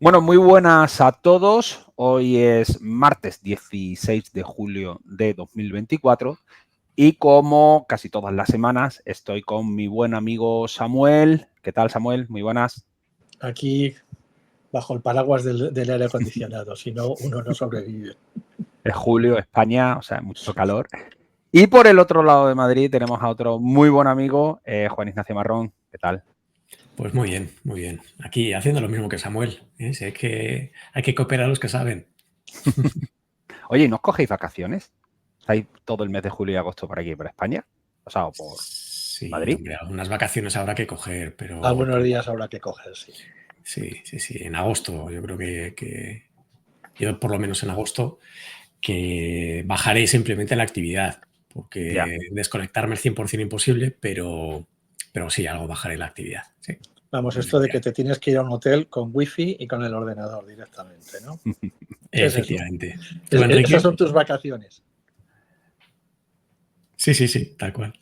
Bueno, muy buenas a todos. Hoy es martes 16 de julio de 2024 y como casi todas las semanas estoy con mi buen amigo Samuel. ¿Qué tal, Samuel? Muy buenas. Aquí bajo el paraguas del aire acondicionado, si no uno no sobrevive. Es julio, España, o sea, mucho calor. Y por el otro lado de Madrid tenemos a otro muy buen amigo, Juan Ignacio Marrón. ¿Qué tal? Pues muy bien, muy bien. Aquí haciendo lo mismo que Samuel. Si hay que cooperar a los que saben. Oye, ¿no os cogéis vacaciones? ¿Estáis todo el mes de julio y agosto por aquí, por España? O sea, o por Sí, Madrid. hombre, algunas vacaciones habrá que coger, pero... Algunos días habrá que coger, sí. Sí. En agosto, yo creo que yo por lo menos en agosto, que bajaré simplemente la actividad, porque Ya. desconectarme al 100% imposible, pero sí, algo bajaré la actividad. Sí. Vamos, esto de que te tienes que ir a un hotel con wifi y con el ordenador directamente, ¿no? Efectivamente. Es eso. ¿Tú, Enrique? Esas son tus vacaciones. Sí, tal cual.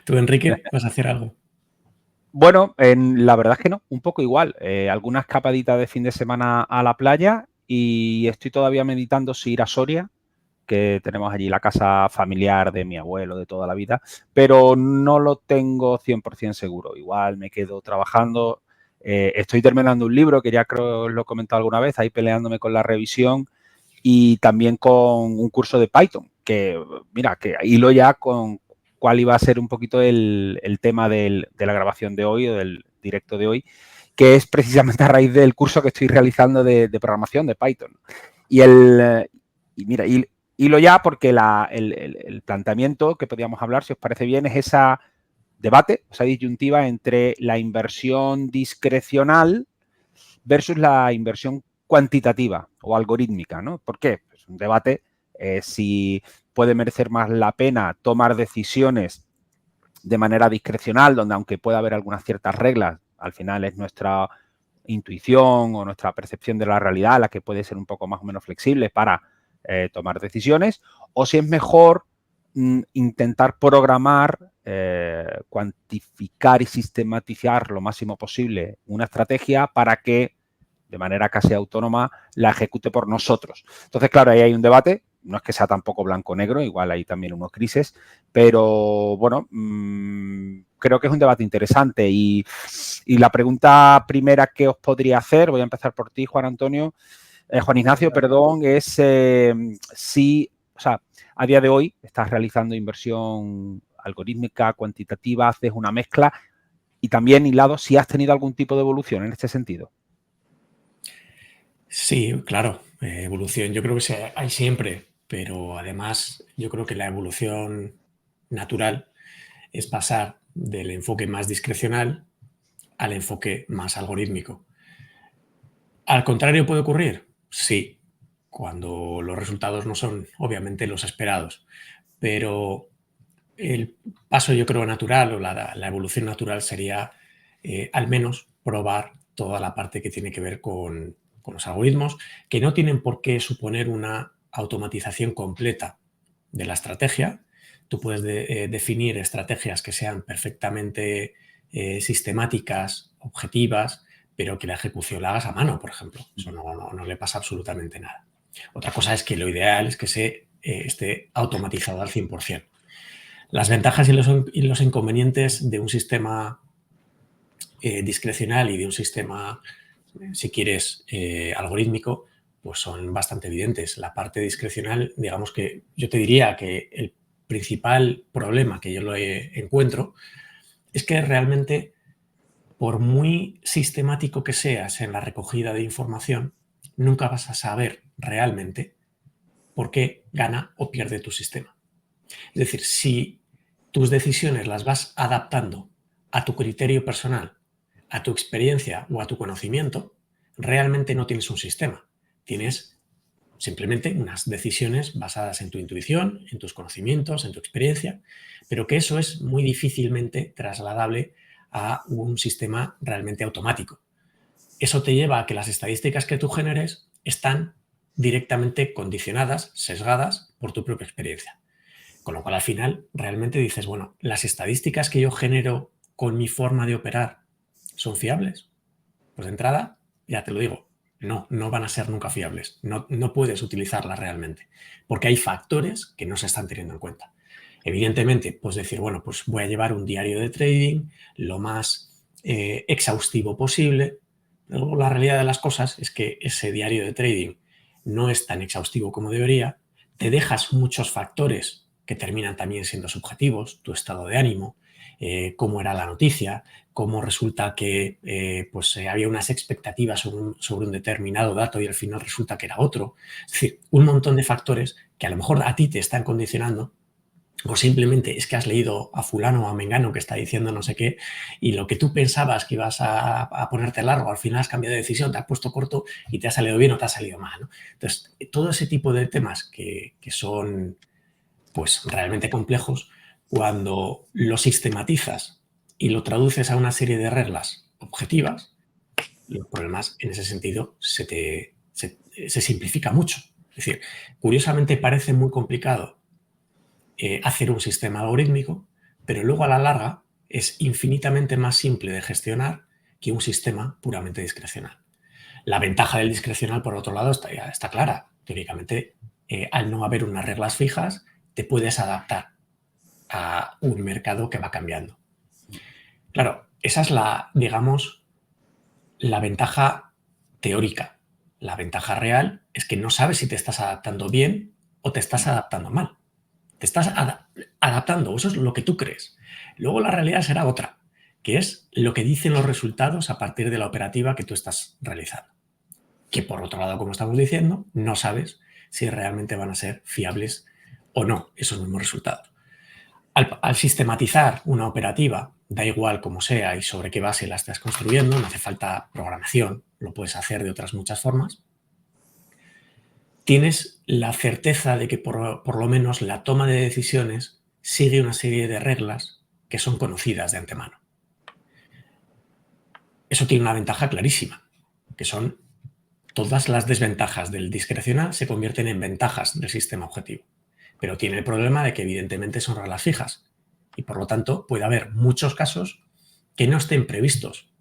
¿Tú, Enrique, vas a hacer algo? Bueno, la verdad es que no, un poco igual. Alguna escapadita de fin de semana a la playa y estoy todavía meditando si ir a Soria, que tenemos allí la casa familiar de mi abuelo de toda la vida, pero no lo tengo 100% seguro. Igual me quedo trabajando. Estoy terminando un libro que ya creo lo he comentado alguna vez, ahí peleándome con la revisión y también con un curso de Python, que mira, que hilo ya con cuál iba a ser un poquito el tema de la grabación de hoy o del directo de hoy, que es precisamente a raíz del curso que estoy realizando de programación de Python. Y mira, hilo ya porque el planteamiento que podíamos hablar, si os parece bien, es esa debate, esa disyuntiva entre la inversión discrecional versus la inversión cuantitativa o algorítmica, ¿no? ¿Por qué? Es un debate si puede merecer más la pena tomar decisiones de manera discrecional, donde aunque pueda haber algunas ciertas reglas, al final es nuestra intuición o nuestra percepción de la realidad la que puede ser un poco más o menos flexible para tomar decisiones, o si es mejor intentar programar, cuantificar y sistematizar lo máximo posible una estrategia para que de manera casi autónoma la ejecute por nosotros. Entonces, claro, ahí hay un debate, no es que sea tampoco blanco-negro, igual hay también unos grises, pero bueno, creo que es un debate interesante y la pregunta primera que os podría hacer, voy a empezar por ti, Juan Antonio, Juan Ignacio, perdón, es si, o sea, a día de hoy estás realizando inversión algorítmica, cuantitativa, haces una mezcla y también hilado si has tenido algún tipo de evolución en este sentido. Sí, claro, evolución yo creo que hay siempre, pero además yo creo que la evolución natural es pasar del enfoque más discrecional al enfoque más algorítmico. ¿Al contrario puede ocurrir? Sí, cuando los resultados no son obviamente los esperados, pero el paso yo creo natural o la evolución natural sería al menos probar toda la parte que tiene que ver con los algoritmos, que no tienen por qué suponer una automatización completa de la estrategia. Tú puedes definir estrategias que sean perfectamente sistemáticas, objetivas, pero que la ejecución la hagas a mano, por ejemplo. Eso no le pasa absolutamente nada. Otra cosa es que lo ideal es que esté automatizado al 100%. Las ventajas y los inconvenientes de un sistema discrecional y de un sistema, si quieres, algorítmico, pues son bastante evidentes. La parte discrecional, digamos que yo te diría que el principal problema que yo lo encuentro es que realmente, por muy sistemático que seas en la recogida de información, nunca vas a saber realmente por qué gana o pierde tu sistema. Es decir, si tus decisiones las vas adaptando a tu criterio personal, a tu experiencia o a tu conocimiento, realmente no tienes un sistema. Tienes simplemente unas decisiones basadas en tu intuición, en tus conocimientos, en tu experiencia, pero que eso es muy difícilmente trasladable a un sistema realmente automático. Eso te lleva a que las estadísticas que tú generes están directamente condicionadas, sesgadas por tu propia experiencia. Con lo cual, al final, realmente dices, bueno, ¿las estadísticas que yo genero con mi forma de operar son fiables? Pues de entrada, ya te lo digo, No van a ser nunca fiables. No puedes utilizarlas realmente, porque hay factores que no se están teniendo en cuenta. Evidentemente, puedes decir, bueno, pues voy a llevar un diario de trading lo más exhaustivo posible. Luego, la realidad de las cosas es que ese diario de trading no es tan exhaustivo como debería. Te dejas muchos factores que terminan también siendo subjetivos, tu estado de ánimo, cómo era la noticia, cómo resulta que había unas expectativas sobre un determinado dato y al final resulta que era otro. Es decir, un montón de factores que a lo mejor a ti te están condicionando, o simplemente es que has leído a fulano o a mengano que está diciendo no sé qué y lo que tú pensabas que ibas a ponerte largo, al final has cambiado de decisión, te has puesto corto y te ha salido bien o te ha salido mal, ¿no? Entonces, todo ese tipo de temas que son pues realmente complejos, cuando lo sistematizas y lo traduces a una serie de reglas objetivas, los problemas en ese sentido se simplifica mucho. Es decir, curiosamente parece muy complicado hacer un sistema algorítmico, pero luego a la larga es infinitamente más simple de gestionar que un sistema puramente discrecional. La ventaja del discrecional, por otro lado, está clara. Teóricamente, al no haber unas reglas fijas, te puedes adaptar a un mercado que va cambiando. Claro, esa es digamos, la ventaja teórica. La ventaja real es que no sabes si te estás adaptando bien o te estás adaptando mal. Te estás adaptando, eso es lo que tú crees. Luego la realidad será otra, que es lo que dicen los resultados a partir de la operativa que tú estás realizando. Que por otro lado, como estamos diciendo, no sabes si realmente van a ser fiables o no esos mismos resultados. Al sistematizar una operativa, da igual cómo sea y sobre qué base la estás construyendo, no hace falta programación, lo puedes hacer de otras muchas formas, tienes la certeza de que por lo menos la toma de decisiones sigue una serie de reglas que son conocidas de antemano. Eso tiene una ventaja clarísima, que son todas las desventajas del discrecional se convierten en ventajas del sistema objetivo. Pero tiene el problema de que evidentemente son reglas fijas y por lo tanto puede haber muchos casos que no estén previstos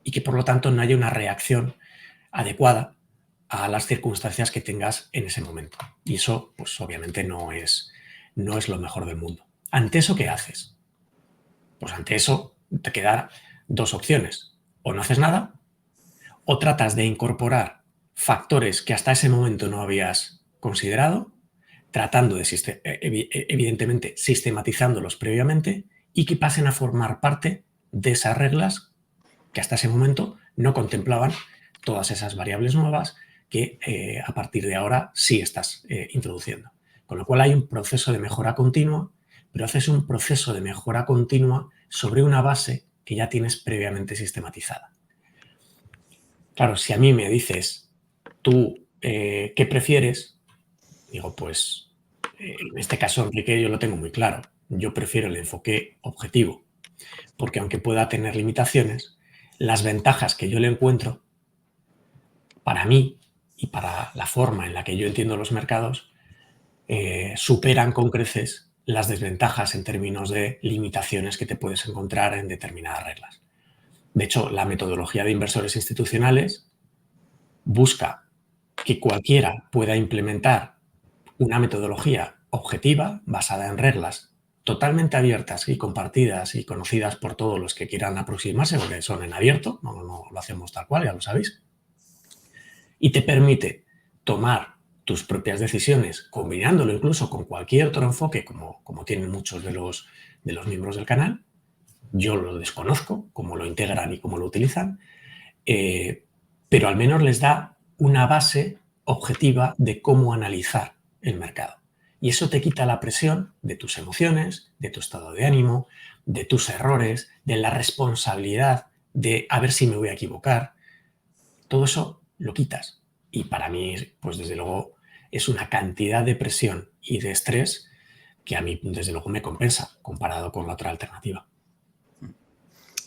y que por lo tanto no haya una reacción adecuada a las circunstancias que tengas en ese momento. Y eso, pues obviamente no es lo mejor del mundo. ¿Ante eso qué haces? Pues ante eso te quedan dos opciones. O no haces nada o tratas de incorporar factores que hasta ese momento no habías considerado, tratando de, evidentemente, sistematizándolos previamente y que pasen a formar parte de esas reglas que hasta ese momento no contemplaban todas esas variables nuevas que a partir de ahora sí estás introduciendo. Con lo cual hay un proceso de mejora continua, pero haces un proceso de mejora continua sobre una base que ya tienes previamente sistematizada. Claro, si a mí me dices, tú, ¿qué prefieres? Digo, pues, en este caso, Enrique, yo lo tengo muy claro. Yo prefiero el enfoque objetivo, porque aunque pueda tener limitaciones, las ventajas que yo le encuentro, para mí y para la forma en la que yo entiendo los mercados, superan con creces las desventajas en términos de limitaciones que te puedes encontrar en determinadas reglas. De hecho, la metodología de inversores institucionales busca que cualquiera pueda implementar una metodología objetiva basada en reglas totalmente abiertas y compartidas y conocidas por todos los que quieran aproximarse, porque son en abierto, no lo hacemos tal cual, ya lo sabéis, y te permite tomar tus propias decisiones, combinándolo incluso con cualquier otro enfoque, como tienen muchos de los miembros del canal. Yo lo desconozco, cómo lo integran y cómo lo utilizan, pero al menos les da una base objetiva de cómo analizar el mercado. Y eso te quita la presión de tus emociones, de tu estado de ánimo, de tus errores, de la responsabilidad de a ver si me voy a equivocar. Todo eso lo quitas. Y para mí, pues desde luego, es una cantidad de presión y de estrés que a mí, desde luego, me compensa comparado con la otra alternativa.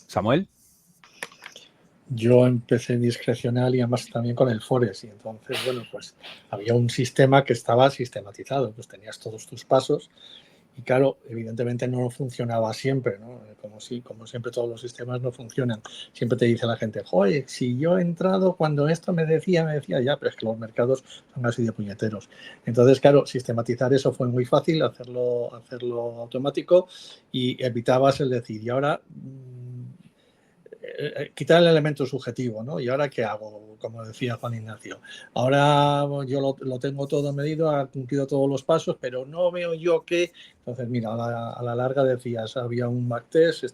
Samuel. Yo empecé en discrecional y además también con el Forex y entonces, bueno, pues había un sistema que estaba sistematizado, pues tenías todos tus pasos Y claro, evidentemente no funcionaba siempre, ¿no? Como siempre todos los sistemas no funcionan. Siempre te dice la gente, joder, si yo he entrado cuando esto me decía, ya, pero es que los mercados son así de puñeteros. Entonces, claro, sistematizar eso fue muy fácil, hacerlo automático, y evitabas el decir, y ahora quitar el elemento subjetivo, ¿no? ¿Y ahora qué hago? Como decía Juan Ignacio. Ahora yo lo tengo todo medido, ha cumplido todos los pasos, pero no veo yo que... Entonces, mira, a la larga decías, había un backtest,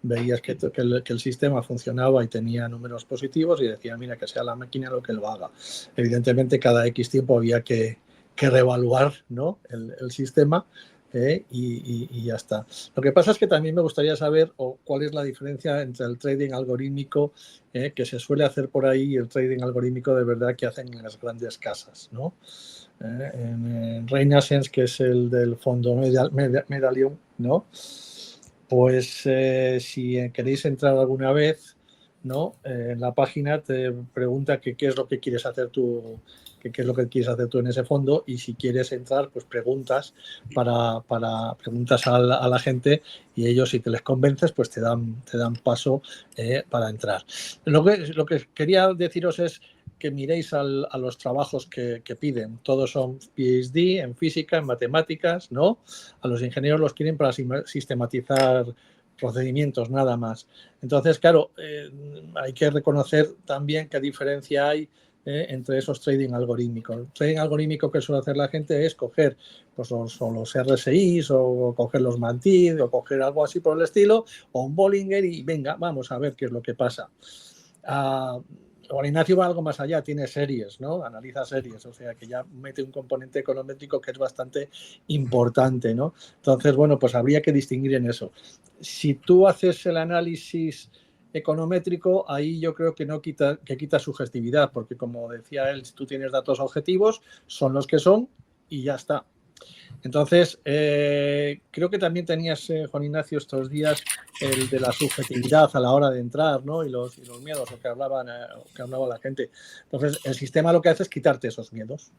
veías que el sistema funcionaba y tenía números positivos, y decía, mira, que sea la máquina lo que lo haga. Evidentemente, cada X tiempo había que reevaluar, ¿no? el sistema. Y ya está. Lo que pasa es que también me gustaría saber cuál es la diferencia entre el trading algorítmico que se suele hacer por ahí y el trading algorítmico de verdad que hacen en las grandes casas, ¿no? En Renaissance, que es el del fondo Medallion, ¿no? Pues si queréis entrar alguna vez, ¿no? En la página te pregunta qué es lo que quieres hacer tú, qué es lo que quieres hacer tú en ese fondo, y si quieres entrar, pues preguntas preguntas a la gente, y ellos, si te les convences, pues te dan paso para entrar. Lo que quería deciros es que miréis a los trabajos que piden. Todos son PhD en física, en matemáticas, ¿no? A los ingenieros los quieren para sistematizar procedimientos, nada más. Entonces, claro, hay que reconocer también qué diferencia hay entre esos trading algorítmicos. El trading algorítmico que suele hacer la gente es coger pues, los RSIs, o coger los MACD, o coger algo así por el estilo, o un Bollinger, y venga, vamos a ver qué es lo que pasa. Juan Ignacio va algo más allá, tiene series, ¿no? Analiza series, o sea que ya mete un componente econométrico que es bastante importante, ¿no? Entonces, bueno, pues habría que distinguir en eso. Si tú haces el análisis econométrico, ahí yo creo que quita sugestividad, porque como decía él, si tú tienes datos objetivos, son los que son y ya está. Entonces, creo que también tenías, Juan Ignacio, estos días el de la subjetividad a la hora de entrar, ¿no? Y los miedos, que hablaba la gente. Entonces, el sistema lo que hace es quitarte esos miedos.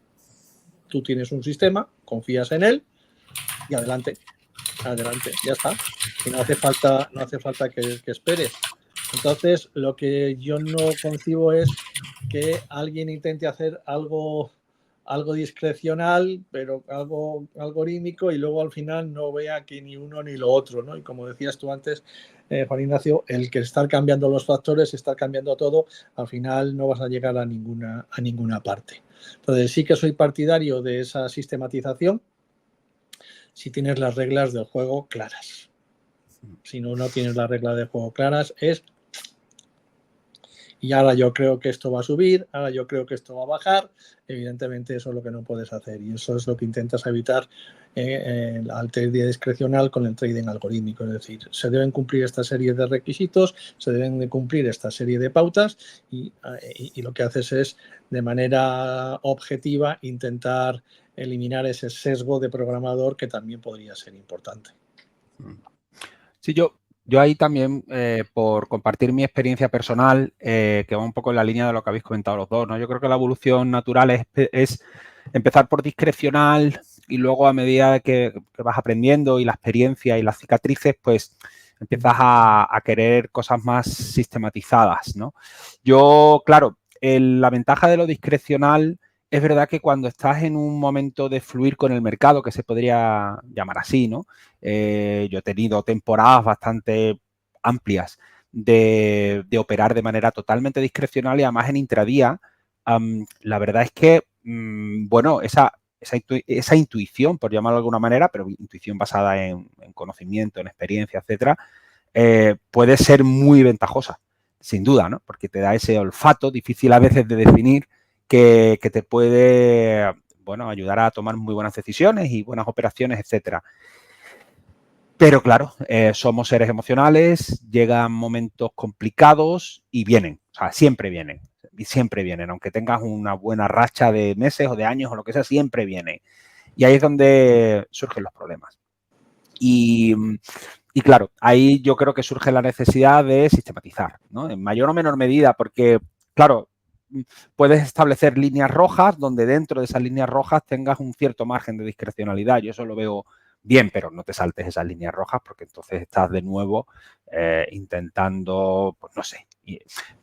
Tú tienes un sistema, confías en él y adelante, ya está. Y no hace falta que esperes. Entonces, lo que yo no concibo es que alguien intente hacer algo discrecional, pero algo algorítmico, y luego al final no vea que ni uno ni lo otro, ¿no? Y como decías tú antes, Juan Ignacio, el que estar cambiando los factores, estar cambiando todo, al final no vas a llegar a ninguna parte. Entonces, sí que soy partidario de esa sistematización si tienes las reglas del juego claras. Si no tienes las reglas del juego claras, y ahora yo creo que esto va a subir, ahora yo creo que esto va a bajar. Evidentemente eso es lo que no puedes hacer, y eso es lo que intentas evitar al trading discrecional con el trading algorítmico. Es decir, se deben cumplir esta serie de requisitos, se deben de cumplir esta serie de pautas, y lo que haces es, de manera objetiva, intentar eliminar ese sesgo de programador que también podría ser importante. Sí, yo ahí también, por compartir mi experiencia personal, que va un poco en la línea de lo que habéis comentado los dos, ¿no? Yo creo que la evolución natural es empezar por discrecional, y luego, a medida que vas aprendiendo y la experiencia y las cicatrices, pues empiezas a querer cosas más sistematizadas, ¿no? Yo, claro, la ventaja de lo discrecional es verdad que cuando estás en un momento de fluir con el mercado, que se podría llamar así, ¿no? Yo he tenido temporadas bastante amplias de operar de manera totalmente discrecional, y además en intradía. La verdad es que, bueno, esa intuición, por llamarlo de alguna manera, pero intuición basada en conocimiento, en experiencia, etcétera, puede ser muy ventajosa, sin duda, ¿no? Porque te da ese olfato difícil a veces de definir, que te puede, bueno, ayudar a tomar muy buenas decisiones y buenas operaciones, etcétera. Pero claro, somos seres emocionales, llegan momentos complicados y vienen, o sea, siempre vienen, y siempre vienen, aunque tengas una buena racha de meses o de años o lo que sea, siempre vienen. Y ahí es donde surgen los problemas. Y claro, ahí yo creo que surge la necesidad de sistematizar, ¿no? En mayor o menor medida, porque, claro, puedes establecer líneas rojas donde dentro de esas líneas rojas tengas un cierto margen de discrecionalidad. Yo eso lo veo bien, pero no te saltes esas líneas rojas porque entonces estás de nuevo intentando, pues no sé,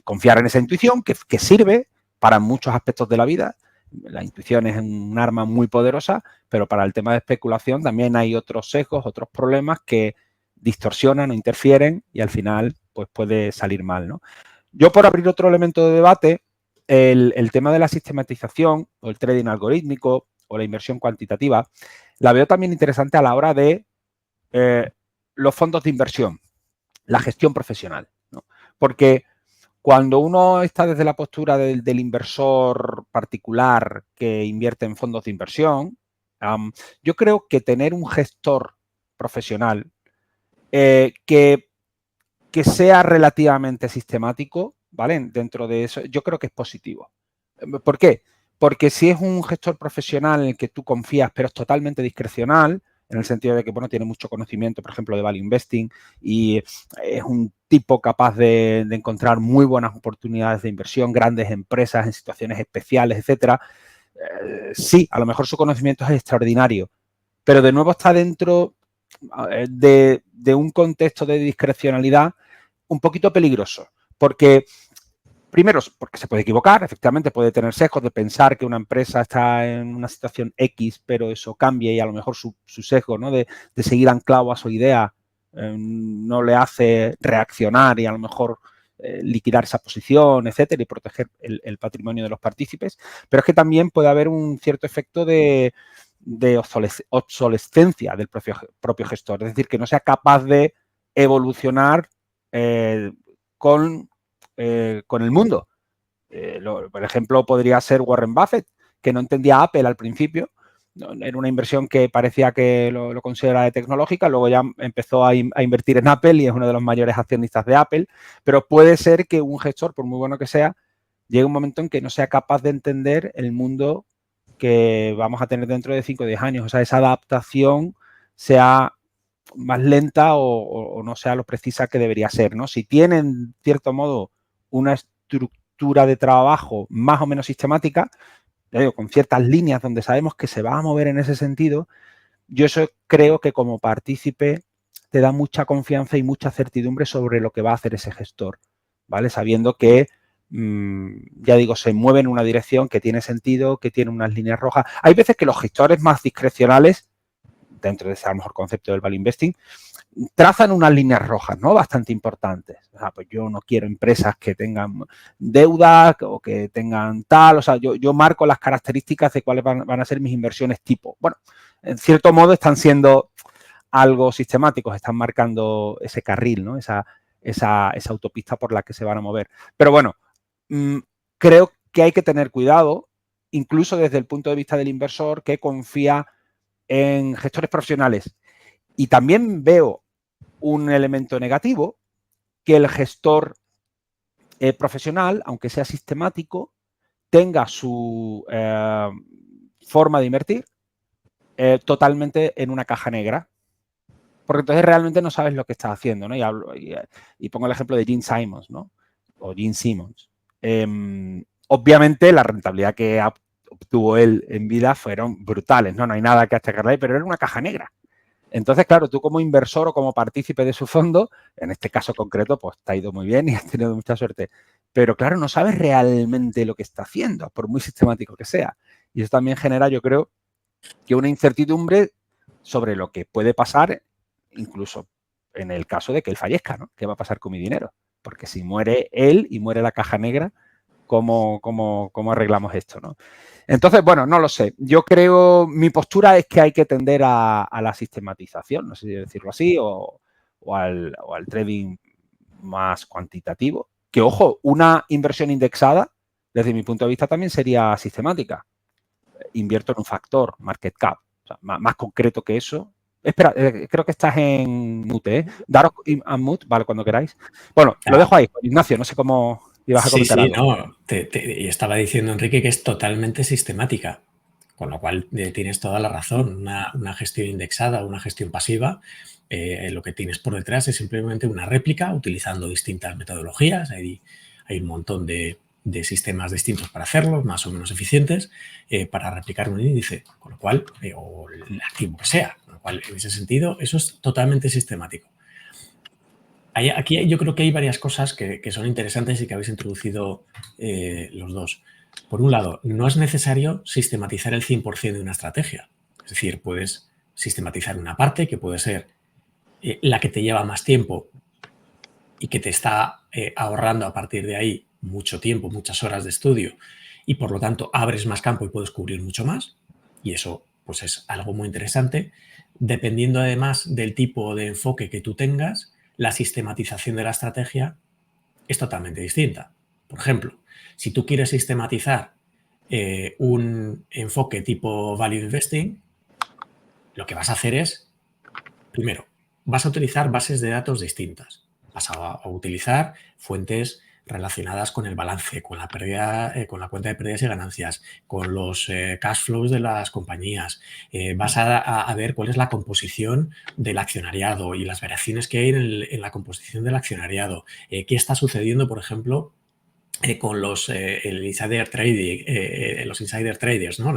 confiar en esa intuición que sirve para muchos aspectos de la vida. La intuición es un arma muy poderosa, pero para el tema de especulación también hay otros sesgos, otros problemas que distorsionan o interfieren y al final pues puede salir mal, ¿no? Yo, por abrir otro elemento de debate, el tema de la sistematización o el trading algorítmico o la inversión cuantitativa, la veo también interesante a la hora de los fondos de inversión, la gestión profesional, ¿no? Porque cuando uno está desde la postura del inversor particular que invierte en fondos de inversión, yo creo que tener un gestor profesional que sea relativamente sistemático, ¿vale? Dentro de eso, yo creo que es positivo. ¿Por qué? Porque si es un gestor profesional en el que tú confías, pero es totalmente discrecional, en el sentido de que, bueno, tiene mucho conocimiento, por ejemplo, de value investing y es un tipo capaz de encontrar muy buenas oportunidades de inversión, grandes empresas en situaciones especiales, etcétera. Sí, a lo mejor su conocimiento es extraordinario, pero de nuevo está dentro de un contexto de discrecionalidad un poquito peligroso, porque primero, porque se puede equivocar, efectivamente puede tener sesgos de pensar que una empresa está en una situación X, pero eso cambia y a lo mejor su sesgo, ¿no? de seguir anclado a su idea no le hace reaccionar y a lo mejor liquidar esa posición, etcétera, y proteger el patrimonio de los partícipes. Pero es que también puede haber un cierto efecto de obsolescencia del propio gestor, es decir, que no sea capaz de evolucionar con el mundo. Por ejemplo, podría ser Warren Buffett, que no entendía Apple al principio. Era una inversión que parecía que lo consideraba tecnológica, luego ya empezó a invertir en Apple y es uno de los mayores accionistas de Apple, pero puede ser que un gestor, por muy bueno que sea, llegue un momento en que no sea capaz de entender el mundo que vamos a tener dentro de 5 o 10 años. O sea, esa adaptación sea más lenta o no sea lo precisa que debería ser, ¿no? Si tienen, en cierto modo, una estructura de trabajo más o menos sistemática, con ciertas líneas donde sabemos que se va a mover en ese sentido, yo eso creo que como partícipe te da mucha confianza y mucha certidumbre sobre lo que va a hacer ese gestor, ¿vale? Sabiendo que, ya digo, se mueve en una dirección que tiene sentido, que tiene unas líneas rojas. Hay veces que los gestores más discrecionales, dentro de ese a lo mejor concepto del value investing, trazan unas líneas rojas, ¿no? Bastante importantes. O sea, pues yo no quiero empresas que tengan deuda o que tengan tal. O sea, yo marco las características de cuáles van a ser mis inversiones tipo. Bueno, en cierto modo están siendo algo sistemáticos, están marcando ese carril, ¿no? Esa autopista por la que se van a mover. Pero bueno, creo que hay que tener cuidado, incluso desde el punto de vista del inversor que confía en gestores profesionales. Y también veo un elemento negativo, que el gestor profesional, aunque sea sistemático, tenga su forma de invertir totalmente en una caja negra. Porque entonces realmente no sabes lo que estás haciendo, ¿no? Y pongo el ejemplo de Gene Simons, ¿no? O Gene Simmons. Obviamente la rentabilidad que obtuvo él en vida fueron brutales, ¿no? No hay nada que achacarle ahí, pero era una caja negra. Entonces, claro, tú como inversor o como partícipe de su fondo, en este caso concreto, pues te ha ido muy bien y has tenido mucha suerte. Pero claro, no sabes realmente lo que está haciendo, por muy sistemático que sea. Y eso también genera, yo creo, que una incertidumbre sobre lo que puede pasar, incluso en el caso de que él fallezca, ¿no? ¿Qué va a pasar con mi dinero? Porque si muere él y muere la caja negra, ¿cómo arreglamos esto, no? Entonces, bueno, no lo sé. Yo creo, mi postura es que hay que tender a la sistematización, no sé si decirlo así, o al trading más cuantitativo. Que, ojo, una inversión indexada, desde mi punto de vista, también sería sistemática. Invierto en un factor, market cap. O sea, más concreto que eso. Espera, creo que estás en mute, ¿eh? Daros a mute, vale, cuando queráis. Bueno, lo dejo ahí. Ignacio, no sé cómo ibas a comentar algo. No, y estaba diciendo Enrique que es totalmente sistemática, con lo cual tienes toda la razón. Una gestión indexada o una gestión pasiva, lo que tienes por detrás es simplemente una réplica utilizando distintas metodologías. Hay un montón de de sistemas distintos para hacerlo, más o menos eficientes, para replicar un índice, con lo cual, o el activo que sea, con lo cual, en ese sentido, eso es totalmente sistemático. Aquí yo creo que hay varias cosas que son interesantes y que habéis introducido los dos. Por un lado, no es necesario sistematizar el 100% de una estrategia. Es decir, puedes sistematizar una parte que puede ser la que te lleva más tiempo y que te está ahorrando a partir de ahí mucho tiempo, muchas horas de estudio, y por lo tanto abres más campo y puedes cubrir mucho más, y eso pues es algo muy interesante. Dependiendo además del tipo de enfoque que tú tengas, la sistematización de la estrategia es totalmente distinta. Por ejemplo, si tú quieres sistematizar un enfoque tipo Value Investing, lo que vas a hacer es, primero, vas a utilizar bases de datos distintas. Vas a utilizar fuentes relacionadas con el balance, con la pérdida, con la cuenta de pérdidas y ganancias, con los cash flows de las compañías. Vas a ver cuál es la composición del accionariado y las variaciones que hay en la composición del accionariado. ¿Qué está sucediendo, por ejemplo, con el insider trading, los insider traders, ¿no?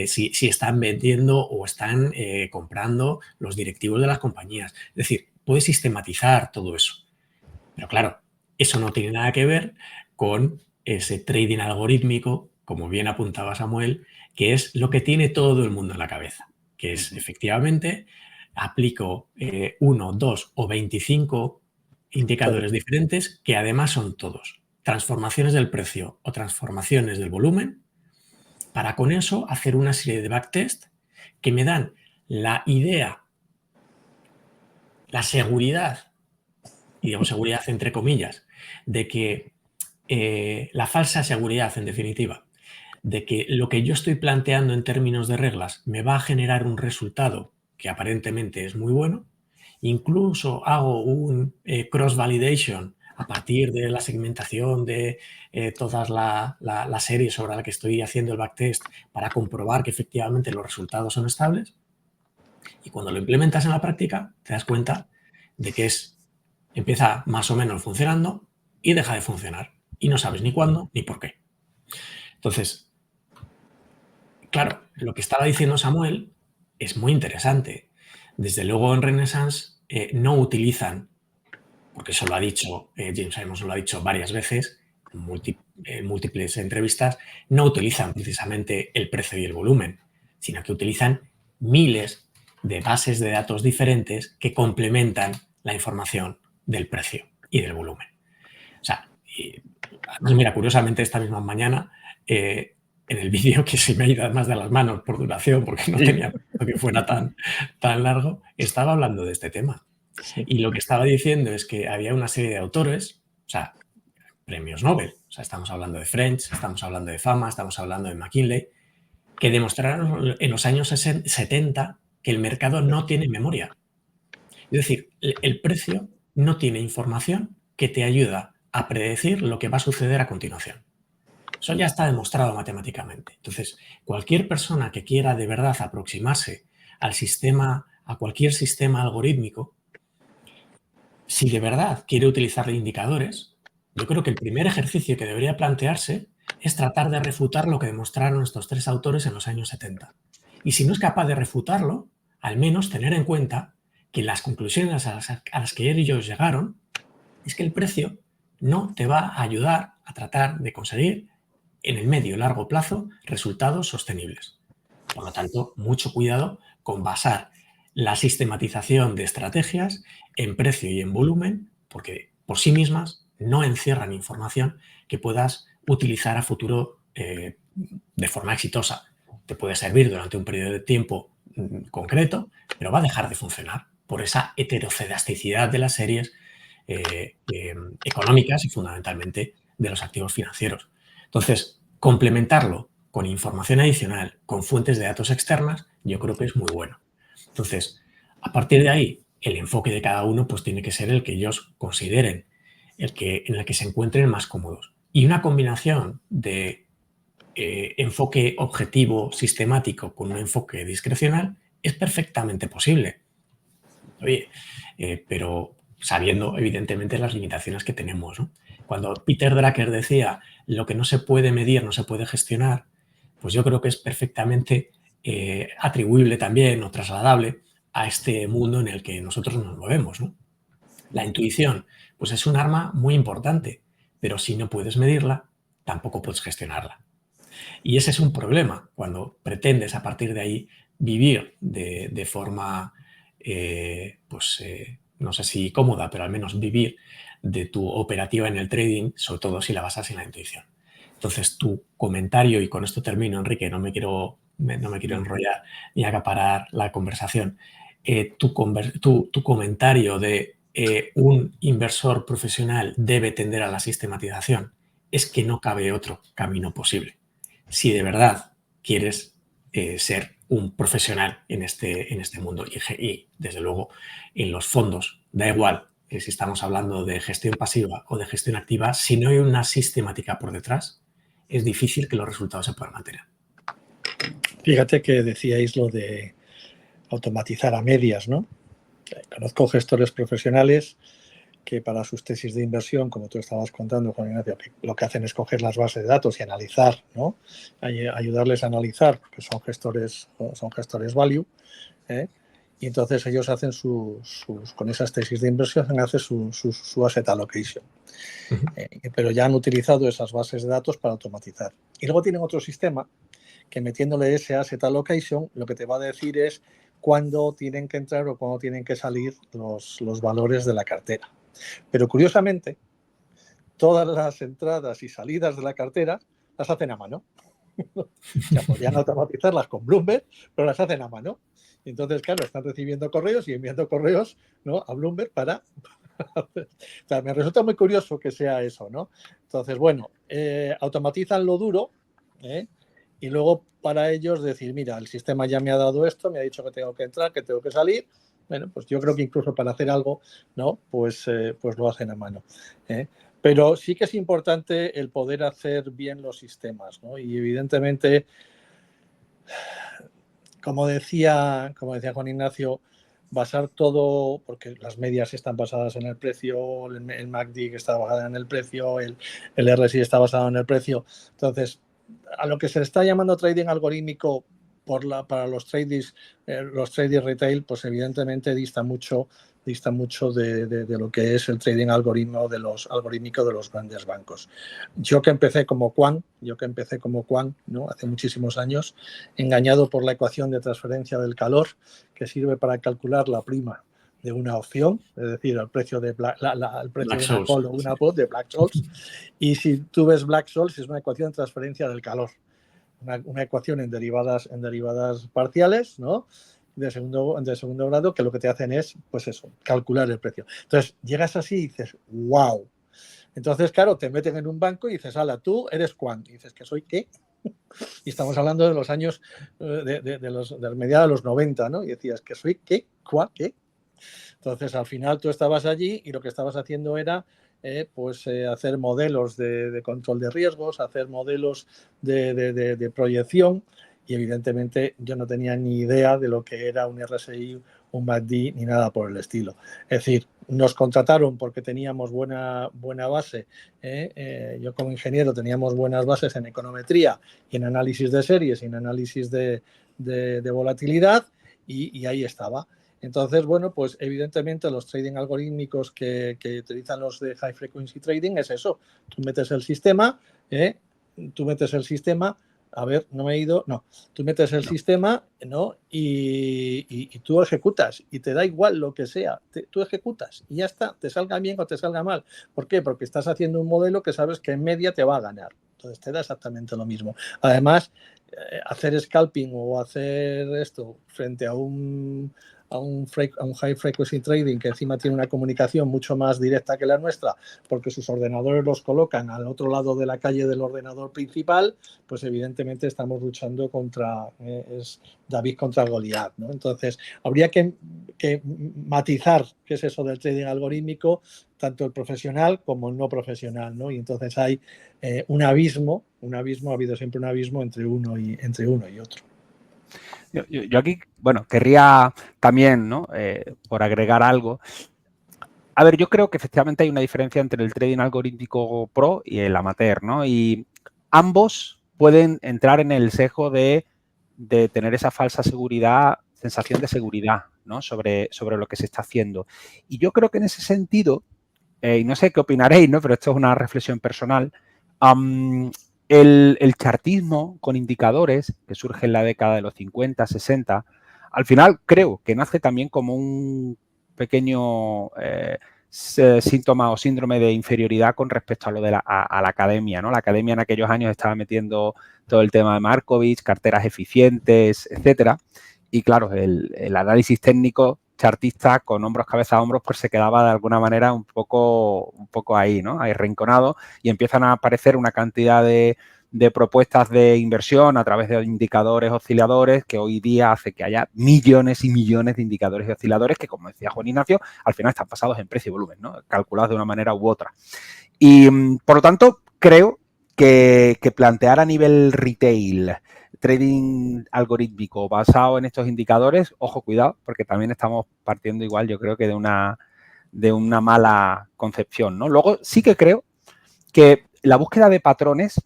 Si están vendiendo o están comprando los directivos de las compañías. Es decir, puedes sistematizar todo eso. Pero claro, eso no tiene nada que ver con ese trading algorítmico, como bien apuntaba Samuel, que es lo que tiene todo el mundo en la cabeza, que es efectivamente aplico 1, 2 o 25 indicadores diferentes que además son todos transformaciones del precio o transformaciones del volumen, para con eso hacer una serie de backtest que me dan la idea, la seguridad, y digo seguridad entre comillas, de que la falsa seguridad, en definitiva, de que lo que yo estoy planteando en términos de reglas me va a generar un resultado que aparentemente es muy bueno. Incluso hago un cross-validation a partir de la segmentación de todas la serie sobre la que estoy haciendo el backtest para comprobar que efectivamente los resultados son estables. Y cuando lo implementas en la práctica, te das cuenta de que empieza más o menos funcionando y deja de funcionar. Y no sabes ni cuándo ni por qué. Entonces, claro, lo que estaba diciendo Samuel es muy interesante. Desde luego en Renaissance no utilizan, porque eso lo ha dicho James Simons, lo ha dicho varias veces en múltiples entrevistas, no utilizan precisamente el precio y el volumen, sino que utilizan miles de bases de datos diferentes que complementan la información del precio y del volumen. O sea, además, mira, curiosamente esta misma mañana, en el vídeo que se me ha ido más de las manos por duración, porque no tenía que fuera tan largo, estaba hablando de este tema. Sí. Y lo que estaba diciendo es que había una serie de autores, o sea, premios Nobel, o sea, estamos hablando de French, estamos hablando de Fama, estamos hablando de McKinley, que demostraron en los años 70 que el mercado no tiene memoria. Es decir, el precio no tiene información que te ayuda a predecir lo que va a suceder a continuación. Eso ya está demostrado matemáticamente. Entonces, cualquier persona que quiera de verdad aproximarse al sistema, a cualquier sistema algorítmico, si de verdad quiere utilizar indicadores, yo creo que el primer ejercicio que debería plantearse es tratar de refutar lo que demostraron estos tres autores en los años 70. Y si no es capaz de refutarlo, al menos tener en cuenta que las conclusiones a las que ellos llegaron es que el precio no te va a ayudar a tratar de conseguir en el medio y largo plazo resultados sostenibles. Por lo tanto, mucho cuidado con basar la sistematización de estrategias en precio y en volumen, porque por sí mismas no encierran información que puedas utilizar a futuro de forma exitosa. Te puede servir durante un periodo de tiempo concreto, pero va a dejar de funcionar por esa heterocedasticidad de las series económicas y fundamentalmente de los activos financieros. Entonces, complementarlo con información adicional, con fuentes de datos externas, yo creo que es muy bueno. Entonces, a partir de ahí, el enfoque de cada uno pues tiene que ser el que ellos consideren, en el que se encuentren más cómodos. Y una combinación de enfoque objetivo sistemático con un enfoque discrecional es perfectamente posible. Oye, pero sabiendo evidentemente las limitaciones que tenemos, ¿no? Cuando Peter Drucker decía lo que no se puede medir no se puede gestionar, pues yo creo que es perfectamente atribuible también o trasladable a este mundo en el que nosotros nos movemos, ¿no? La intuición, pues es un arma muy importante, pero si no puedes medirla, tampoco puedes gestionarla. Y ese es un problema cuando pretendes a partir de ahí vivir de forma, no sé si cómoda, pero al menos vivir de tu operativa en el trading, sobre todo si la basas en la intuición. Entonces, tu comentario, y con esto termino, Enrique, no me quiero enrollar ni acaparar la conversación. Tu comentario de un inversor profesional debe tender a la sistematización es que no cabe otro camino posible. Si de verdad quieres ser un profesional en este mundo y, desde luego, en los fondos, da igual si estamos hablando de gestión pasiva o de gestión activa, si no hay una sistemática por detrás, es difícil que los resultados se puedan mantener. Fíjate que decíais lo de automatizar a medias, ¿no? Conozco gestores profesionales que para sus tesis de inversión, como tú estabas contando, Juan Ignacio, que lo que hacen es coger las bases de datos y analizar, ¿no? Ayudarles a analizar, porque son gestores value, ¿eh? Y entonces ellos hacen con esas tesis de inversión, hacen su asset allocation. Pero ya han utilizado esas bases de datos para automatizar. Y luego tienen otro sistema que metiéndole ese asset allocation, lo que te va a decir es cuándo tienen que entrar o cuándo tienen que salir los valores de la cartera. Pero curiosamente, todas las entradas y salidas de la cartera las hacen a mano. O sea, podrían automatizarlas con Bloomberg, pero las hacen a mano. Y entonces, claro, están recibiendo correos y enviando correos, ¿no?, a Bloomberg para... O sea, me resulta muy curioso que sea eso, ¿no? Entonces, bueno, automatizan lo duro, y luego para ellos decir, mira, el sistema ya me ha dado esto, me ha dicho que tengo que entrar, que tengo que salir. Bueno, pues yo creo que incluso para hacer algo, ¿no?, pues lo hacen a mano. Pero sí que es importante el poder hacer bien los sistemas, ¿no? Y evidentemente, como decía Juan Ignacio, basar todo, porque las medias están basadas en el precio, el MACD está basado en el precio, el RSI está basado en el precio. Entonces, a lo que se le está llamando trading algorítmico para los traders retail, pues evidentemente dista mucho de lo que es el trading algoritmíco de los grandes bancos. Yo que empecé como quant, ¿no?, hace muchísimos años, engañado por la ecuación de transferencia del calor, que sirve para calcular la prima de una opción, es decir, el precio de una call o una put de Black-Scholes. Y si tú ves Black-Scholes, es una ecuación de transferencia del calor. Una ecuación en derivadas parciales, ¿no?, de segundo grado, que lo que te hacen es, pues eso, calcular el precio. Entonces, llegas así y dices, wow. Entonces, claro, te meten en un banco y dices, ala, tú eres quant. Y dices, ¿que soy qué? Y estamos hablando de los años, de mediados de los 90, ¿no? Y decías, ¿que soy qué? ¿Cuá? ¿Qué? Entonces, al final tú estabas allí y lo que estabas haciendo era hacer modelos de control de riesgos, hacer modelos de proyección, y evidentemente yo no tenía ni idea de lo que era un RSI, un MACD, ni nada por el estilo. Es decir, nos contrataron porque teníamos buena base. Yo como ingeniero teníamos buenas bases en econometría y en análisis de series y en análisis de volatilidad, y ahí estaba. Entonces, bueno, pues evidentemente los trading algorítmicos que utilizan los de high frequency trading es eso. Tú metes el sistema, a ver, no me he ido, no. Tú metes el sistema, ¿no?, y tú ejecutas, y te da igual lo que sea. Tú ejecutas y ya está, te salga bien o te salga mal. ¿Por qué? Porque estás haciendo un modelo que sabes que en media te va a ganar. Entonces te da exactamente lo mismo. Además, hacer scalping o hacer esto frente a un high frequency trading, que encima tiene una comunicación mucho más directa que la nuestra, porque sus ordenadores los colocan al otro lado de la calle del ordenador principal, pues evidentemente estamos luchando es David contra Goliat, ¿no? Entonces, habría que matizar qué es eso del trading algorítmico, tanto el profesional como el no profesional, ¿no? Y entonces hay un abismo, ha habido siempre un abismo entre uno y otro. Yo aquí, bueno, querría también, ¿no?, por agregar algo, A ver, yo creo que efectivamente hay una diferencia entre el trading algorítmico pro y el amateur, ¿no? Y ambos pueden entrar en el sesgo de tener esa falsa seguridad, sensación de seguridad, ¿no? Sobre lo que se está haciendo. Y yo creo que en ese sentido, y no sé qué opinaréis, ¿no? Pero esto es una reflexión personal, el chartismo con indicadores que surge en la década de los 50, 60, al final creo que nace también como un pequeño síntoma o síndrome de inferioridad con respecto a lo de a la academia, ¿no? La academia en aquellos años estaba metiendo todo el tema de Markovich, carteras eficientes, etcétera. Y claro, el análisis técnico chartista con hombros, cabeza a hombros, pues se quedaba de alguna manera un poco ahí, ¿no? Ahí rinconado, y empiezan a aparecer una cantidad de propuestas de inversión a través de indicadores osciladores que hoy día hace que haya millones y millones de indicadores y osciladores que, como decía Juan Ignacio, al final están basados en precio y volumen, ¿no? Calculados de una manera u otra. Y, por lo tanto, creo que plantear a nivel retail trading algorítmico basado en estos indicadores, ojo, cuidado, porque también estamos partiendo igual, yo creo que de una mala concepción, ¿no? Luego sí que creo que la búsqueda de patrones,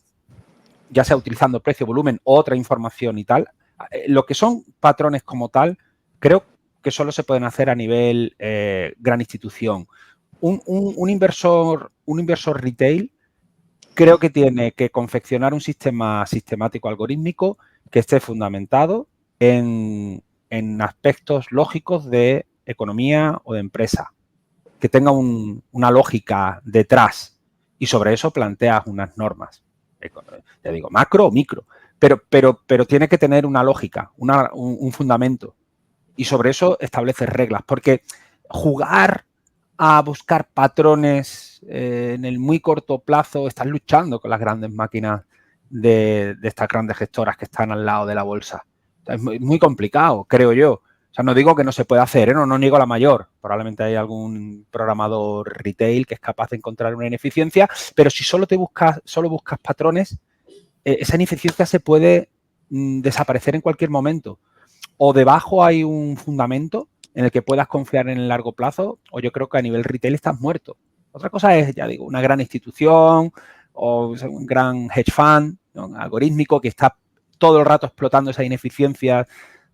ya sea utilizando precio, volumen o otra información y tal, lo que son patrones como tal, creo que solo se pueden hacer a nivel gran institución. Un inversor retail creo que tiene que confeccionar un sistema sistemático algorítmico que esté fundamentado en aspectos lógicos de economía o de empresa, que tenga una lógica detrás, y sobre eso planteas unas normas. Te digo, macro o micro, pero tiene que tener una lógica, un fundamento, y sobre eso estableces reglas, porque jugar a buscar patrones en el muy corto plazo, estás luchando con las grandes máquinas de estas grandes gestoras que están al lado de la bolsa. Es muy complicado, creo yo. O sea, no digo que no se pueda hacer, ¿eh? No niego la mayor. Probablemente hay algún programador retail que es capaz de encontrar una ineficiencia, pero si solo buscas patrones, esa ineficiencia se puede desaparecer en cualquier momento. O debajo hay un fundamento en el que puedas confiar en el largo plazo, o yo creo que a nivel retail estás muerto. Otra cosa es, ya digo, una gran institución o un gran hedge fund, ¿no? Algorítmico, que está todo el rato explotando esa ineficiencia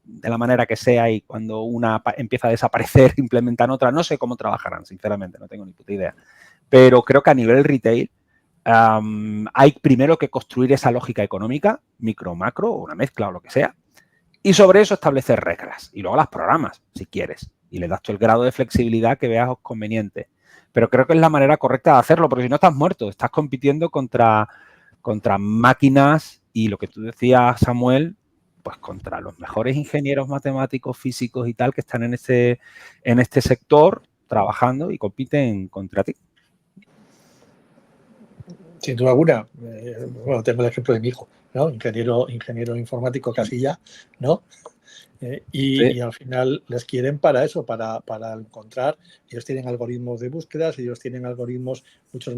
de la manera que sea, y cuando una empieza a desaparecer implementan otra. No sé cómo trabajarán, sinceramente, no tengo ni puta idea. Pero creo que a nivel retail hay primero que construir esa lógica económica, micro, macro, o una mezcla o lo que sea, y sobre eso establecer reglas. Y luego las programas, si quieres. Y le das tú el grado de flexibilidad que veas conveniente. Pero creo que es la manera correcta de hacerlo, porque si no estás muerto, estás compitiendo contra máquinas y, lo que tú decías, Samuel, pues contra los mejores ingenieros matemáticos, físicos y tal que están en este sector trabajando y compiten contra ti. Sin duda alguna. Bueno, tengo el ejemplo de mi hijo, ¿no? Ingeniero informático casi ya, ¿no? Y al final les quieren para eso, para encontrar. Ellos tienen algoritmos de búsquedas, ellos tienen algoritmos mucho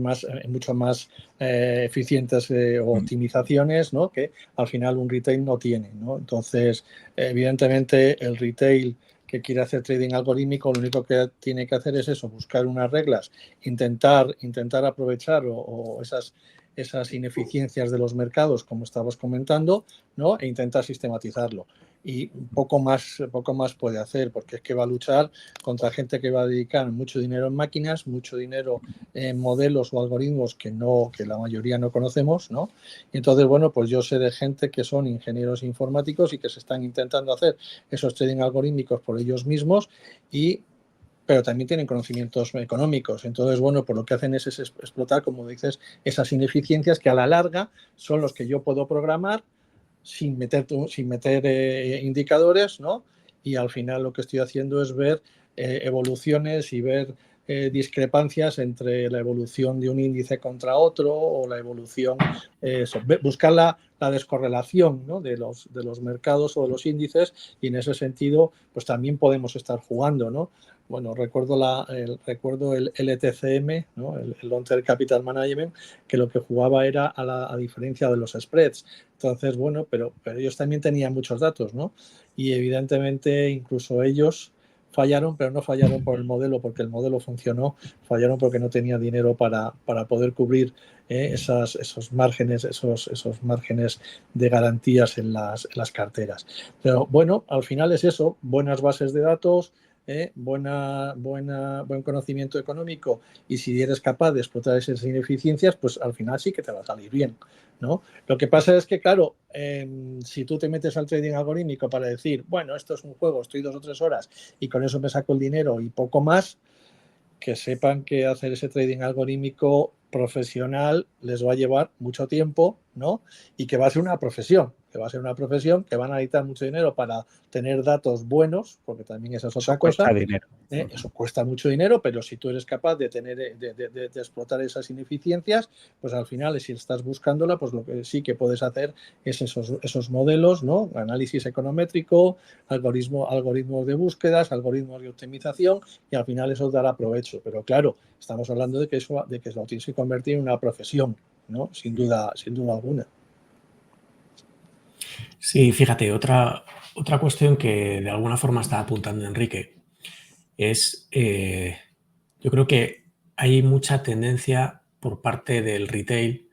más eficientes o optimizaciones, ¿no? Que al final un retail no tiene, ¿no? Entonces, evidentemente, el retail que quiere hacer trading algorítmico, lo único que tiene que hacer es eso, buscar unas reglas, intentar aprovechar o esas ineficiencias de los mercados, como estabas comentando, ¿no? E intentar sistematizarlo. Y poco más puede hacer, porque es que va a luchar contra gente que va a dedicar mucho dinero en máquinas, mucho dinero en modelos o algoritmos que la mayoría no conocemos, ¿no? Y entonces, bueno, pues yo sé de gente que son ingenieros informáticos y que se están intentando hacer esos trading algorítmicos por ellos mismos, pero también tienen conocimientos económicos. Entonces, bueno, pues lo que hacen es explotar, como dices, esas ineficiencias que a la larga son los que yo puedo programar sin meter indicadores, ¿no? Y al final lo que estoy haciendo es ver evoluciones y ver discrepancias entre la evolución de un índice contra otro, o la evolución, buscar la descorrelación, ¿no? de los mercados o de los índices, y en ese sentido pues también podemos estar jugando, ¿no? Bueno, recuerdo el LTCM, ¿no? el Long-Term Capital Management, que lo que jugaba era a diferencia de los spreads. Entonces, bueno, pero ellos también tenían muchos datos, ¿no? Y evidentemente incluso ellos, fallaron, pero no fallaron por el modelo, porque el modelo funcionó, fallaron porque no tenía dinero para poder cubrir esos márgenes de garantías en las carteras. Pero bueno, al final es eso, buenas bases de datos, buen conocimiento económico, y si eres capaz de explotar esas ineficiencias, pues al final sí que te va a salir bien, ¿no? Lo que pasa es que, claro, si tú te metes al trading algorítmico para decir, bueno, esto es un juego, estoy 2 o 3 horas y con eso me saco el dinero y poco más, que sepan que hacer ese trading algorítmico profesional les va a llevar mucho tiempo, ¿no? Y que va a ser una profesión, que van a necesitar mucho dinero para tener datos buenos, porque también esa es otra cosa. Cuesta dinero. Eso cuesta mucho dinero, pero si tú eres capaz de explotar esas ineficiencias, pues al final, si estás buscándola, pues lo que sí que puedes hacer es esos modelos, ¿no? Análisis econométrico, algoritmos de búsquedas, algoritmos de optimización, y al final eso dará provecho. Pero claro, estamos hablando de que lo tienes que convertir en una profesión, ¿no? Sin duda alguna. Sí, fíjate, otra cuestión que de alguna forma está apuntando Enrique es, yo creo que hay mucha tendencia por parte del retail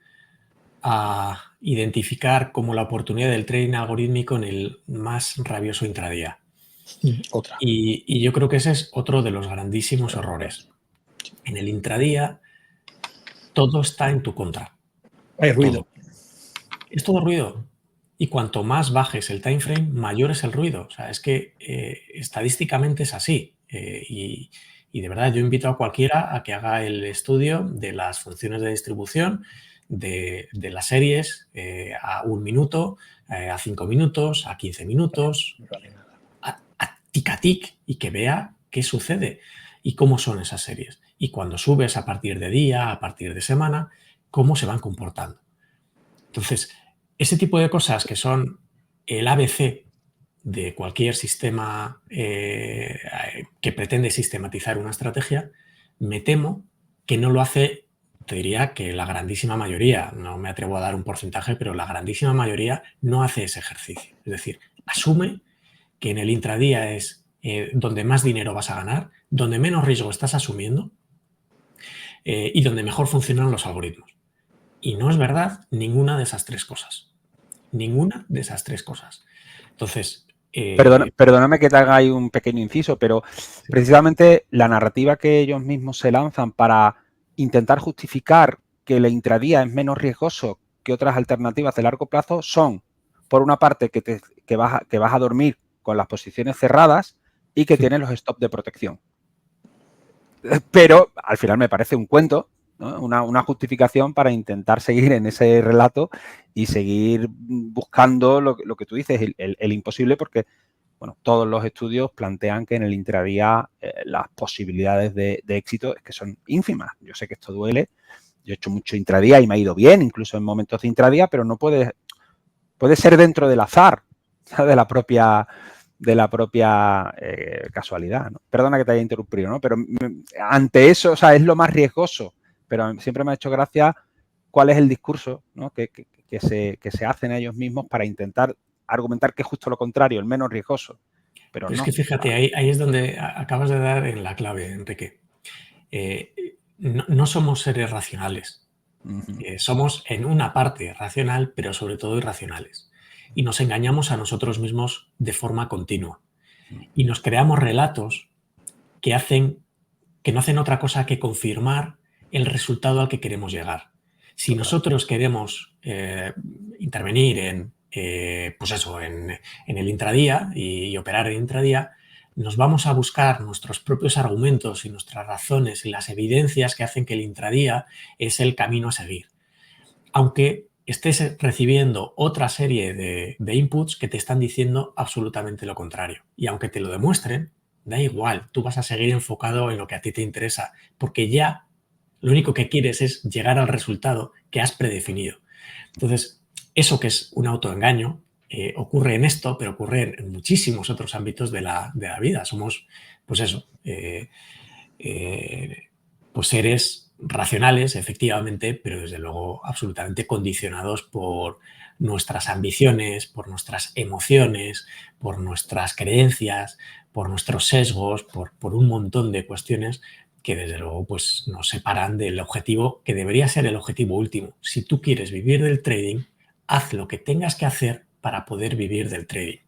a identificar como la oportunidad del trading algorítmico en el más rabioso intradía. Otra. Y yo creo que ese es otro de los grandísimos errores. En el intradía todo está en tu contra. Hay ruido. Todo. Es todo ruido. Y cuanto más bajes el time frame, mayor es el ruido. O sea, es que estadísticamente es así. Y de verdad yo invito a cualquiera a que haga el estudio de las funciones de distribución de las series a 1 minuto, a 5 minutos, a 15 minutos, a tic a tic, y que vea qué sucede y cómo son esas series. Y cuando subes a partir de día, a partir de semana, cómo se van comportando. Entonces, ese tipo de cosas que son el ABC de cualquier sistema que pretende sistematizar una estrategia, me temo que no lo hace, te diría que la grandísima mayoría, no me atrevo a dar un porcentaje, pero la grandísima mayoría no hace ese ejercicio. Es decir, asume que en el intradía es donde más dinero vas a ganar, donde menos riesgo estás asumiendo y donde mejor funcionan los algoritmos. Y no es verdad ninguna de esas 3 cosas. Ninguna de esas 3 cosas. Entonces... Perdóname que te haga ahí un pequeño inciso, pero sí, precisamente la narrativa que ellos mismos se lanzan para intentar justificar que el intradía es menos riesgoso que otras alternativas de largo plazo son, por una parte, que vas a dormir con las posiciones cerradas y que tienes los stops de protección. Pero al final me parece un cuento, ¿no? Una justificación para intentar seguir en ese relato y seguir buscando lo que tú dices, el imposible, porque bueno, todos los estudios plantean que en el intradía las posibilidades de éxito es que son ínfimas. Yo sé que esto duele, yo he hecho mucho intradía y me ha ido bien, incluso en momentos de intradía, pero no puede ser dentro del azar, de la propia casualidad, ¿no? Perdona que te haya interrumpido, ¿no? Pero ante eso, o sea, es lo más riesgoso, pero siempre me ha hecho gracia cuál es el discurso, ¿no? que se hacen ellos mismos para intentar argumentar que es justo lo contrario, el menos riesgoso. Pero no. Es que fíjate, ahí es donde acabas de dar en la clave, Enrique. No somos seres racionales. Somos en una parte racional, pero sobre todo irracionales. Y nos engañamos a nosotros mismos de forma continua. Y nos creamos relatos que no hacen otra cosa que confirmar el resultado al que queremos llegar. Si nosotros queremos intervenir en el intradía y operar en intradía, nos vamos a buscar nuestros propios argumentos y nuestras razones y las evidencias que hacen que el intradía es el camino a seguir. Aunque estés recibiendo otra serie de inputs que te están diciendo absolutamente lo contrario. Y aunque te lo demuestren, da igual, tú vas a seguir enfocado en lo que a ti te interesa, porque ya lo único que quieres es llegar al resultado que has predefinido. Entonces, eso que es un autoengaño ocurre en esto, pero ocurre en muchísimos otros ámbitos de la vida. Somos, pues eso, pues seres racionales, efectivamente, pero desde luego absolutamente condicionados por nuestras ambiciones, por nuestras emociones, por nuestras creencias, por nuestros sesgos, por un montón de cuestiones que desde luego pues, nos separan del objetivo que debería ser el objetivo último. Si tú quieres vivir del trading, haz lo que tengas que hacer para poder vivir del trading.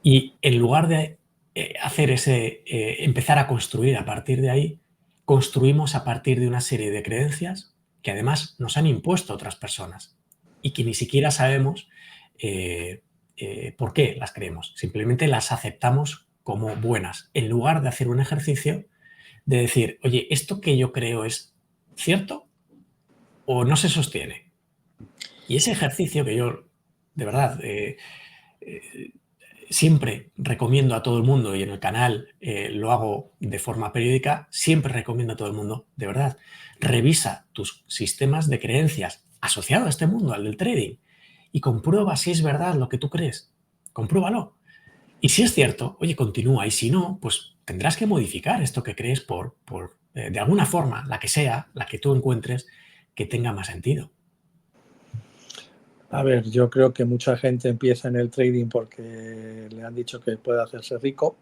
Y en lugar de empezar a construir a partir de ahí, construimos a partir de una serie de creencias que además nos han impuesto otras personas y que ni siquiera sabemos por qué las creemos. Simplemente las aceptamos como buenas, en lugar de hacer un ejercicio de decir, oye, ¿esto que yo creo es cierto o no se sostiene? Y ese ejercicio que yo, de verdad, siempre recomiendo a todo el mundo, y en el canal lo hago de forma periódica, siempre recomiendo a todo el mundo, de verdad, revisa tus sistemas de creencias asociados a este mundo, al del trading, y comprueba si es verdad lo que tú crees. Compruébalo. Y si es cierto, oye, continúa. Y si no, pues tendrás que modificar esto que crees de alguna forma, la que sea, la que tú encuentres, que tenga más sentido. A ver, yo creo que mucha gente empieza en el trading porque le han dicho que puede hacerse rico,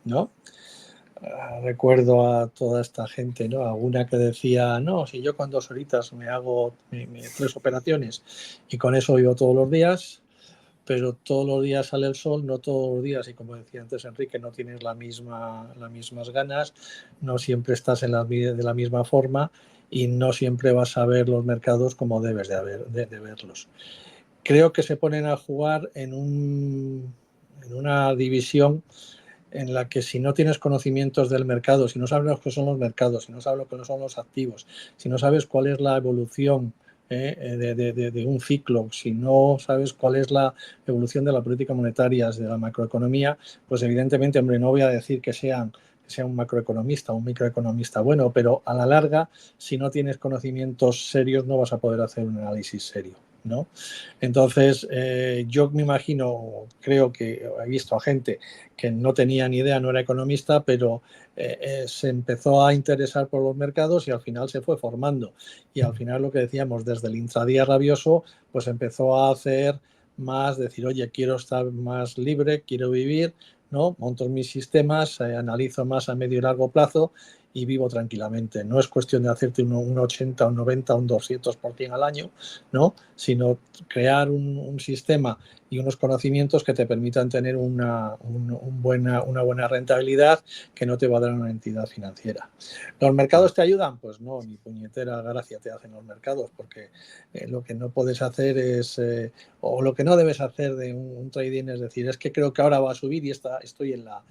¿no? Recuerdo a toda esta gente, ¿no? Alguna que decía, no, si yo con 2 horitas me hago 3 operaciones y con eso vivo todos los días, pero todos los días sale el sol, no todos los días, y como decía antes Enrique, no tienes las mismas ganas, no siempre estás de la misma forma y no siempre vas a ver los mercados como debes de verlos. Creo que se ponen a jugar en una división en la que si no tienes conocimientos del mercado, si no sabes lo que son los mercados, si no sabes lo que son los activos, si no sabes cuál es la evolución de un ciclo, si no sabes cuál es la evolución de la política monetaria, de la macroeconomía, pues evidentemente, hombre, no voy a decir que sea un macroeconomista o un microeconomista bueno, pero a la larga, si no tienes conocimientos serios, no vas a poder hacer un análisis serio, ¿no? Entonces, yo me imagino, creo que he visto a gente que no tenía ni idea, no era economista, pero se empezó a interesar por los mercados y al final se fue formando. Y al final lo que decíamos, desde el intradía rabioso, pues empezó a hacer más, decir, oye, quiero estar más libre, quiero vivir, ¿no? Monto mis sistemas, analizo más a medio y largo plazo y vivo tranquilamente. No es cuestión de hacerte un 80, un 90, un 200% al año, ¿no? Sino crear un sistema y unos conocimientos que te permitan tener una buena rentabilidad que no te va a dar una entidad financiera. ¿Los mercados te ayudan? Pues no, ni puñetera gracia te hacen los mercados, porque lo que no puedes hacer es, o lo que no debes hacer de un trading es decir, es que creo que ahora va a subir y estoy en la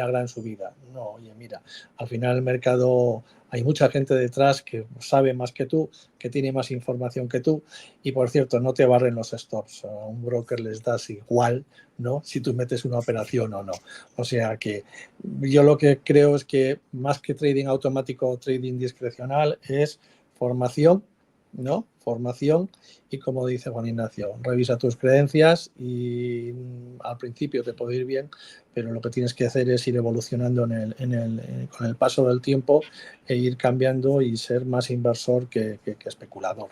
gran subida. No, oye, mira, al final el mercado, hay mucha gente detrás que sabe más que tú, que tiene más información que tú, y por cierto, no te barren los stops. A un broker les das igual, ¿no? Si tú metes una operación o no. O sea que yo lo que creo es que más que trading automático o trading discrecional es formación, ¿no? Formación y, como dice Juan Ignacio, revisa tus creencias y al principio te puede ir bien, pero lo que tienes que hacer es ir evolucionando con el paso del tiempo e ir cambiando y ser más inversor que especulador.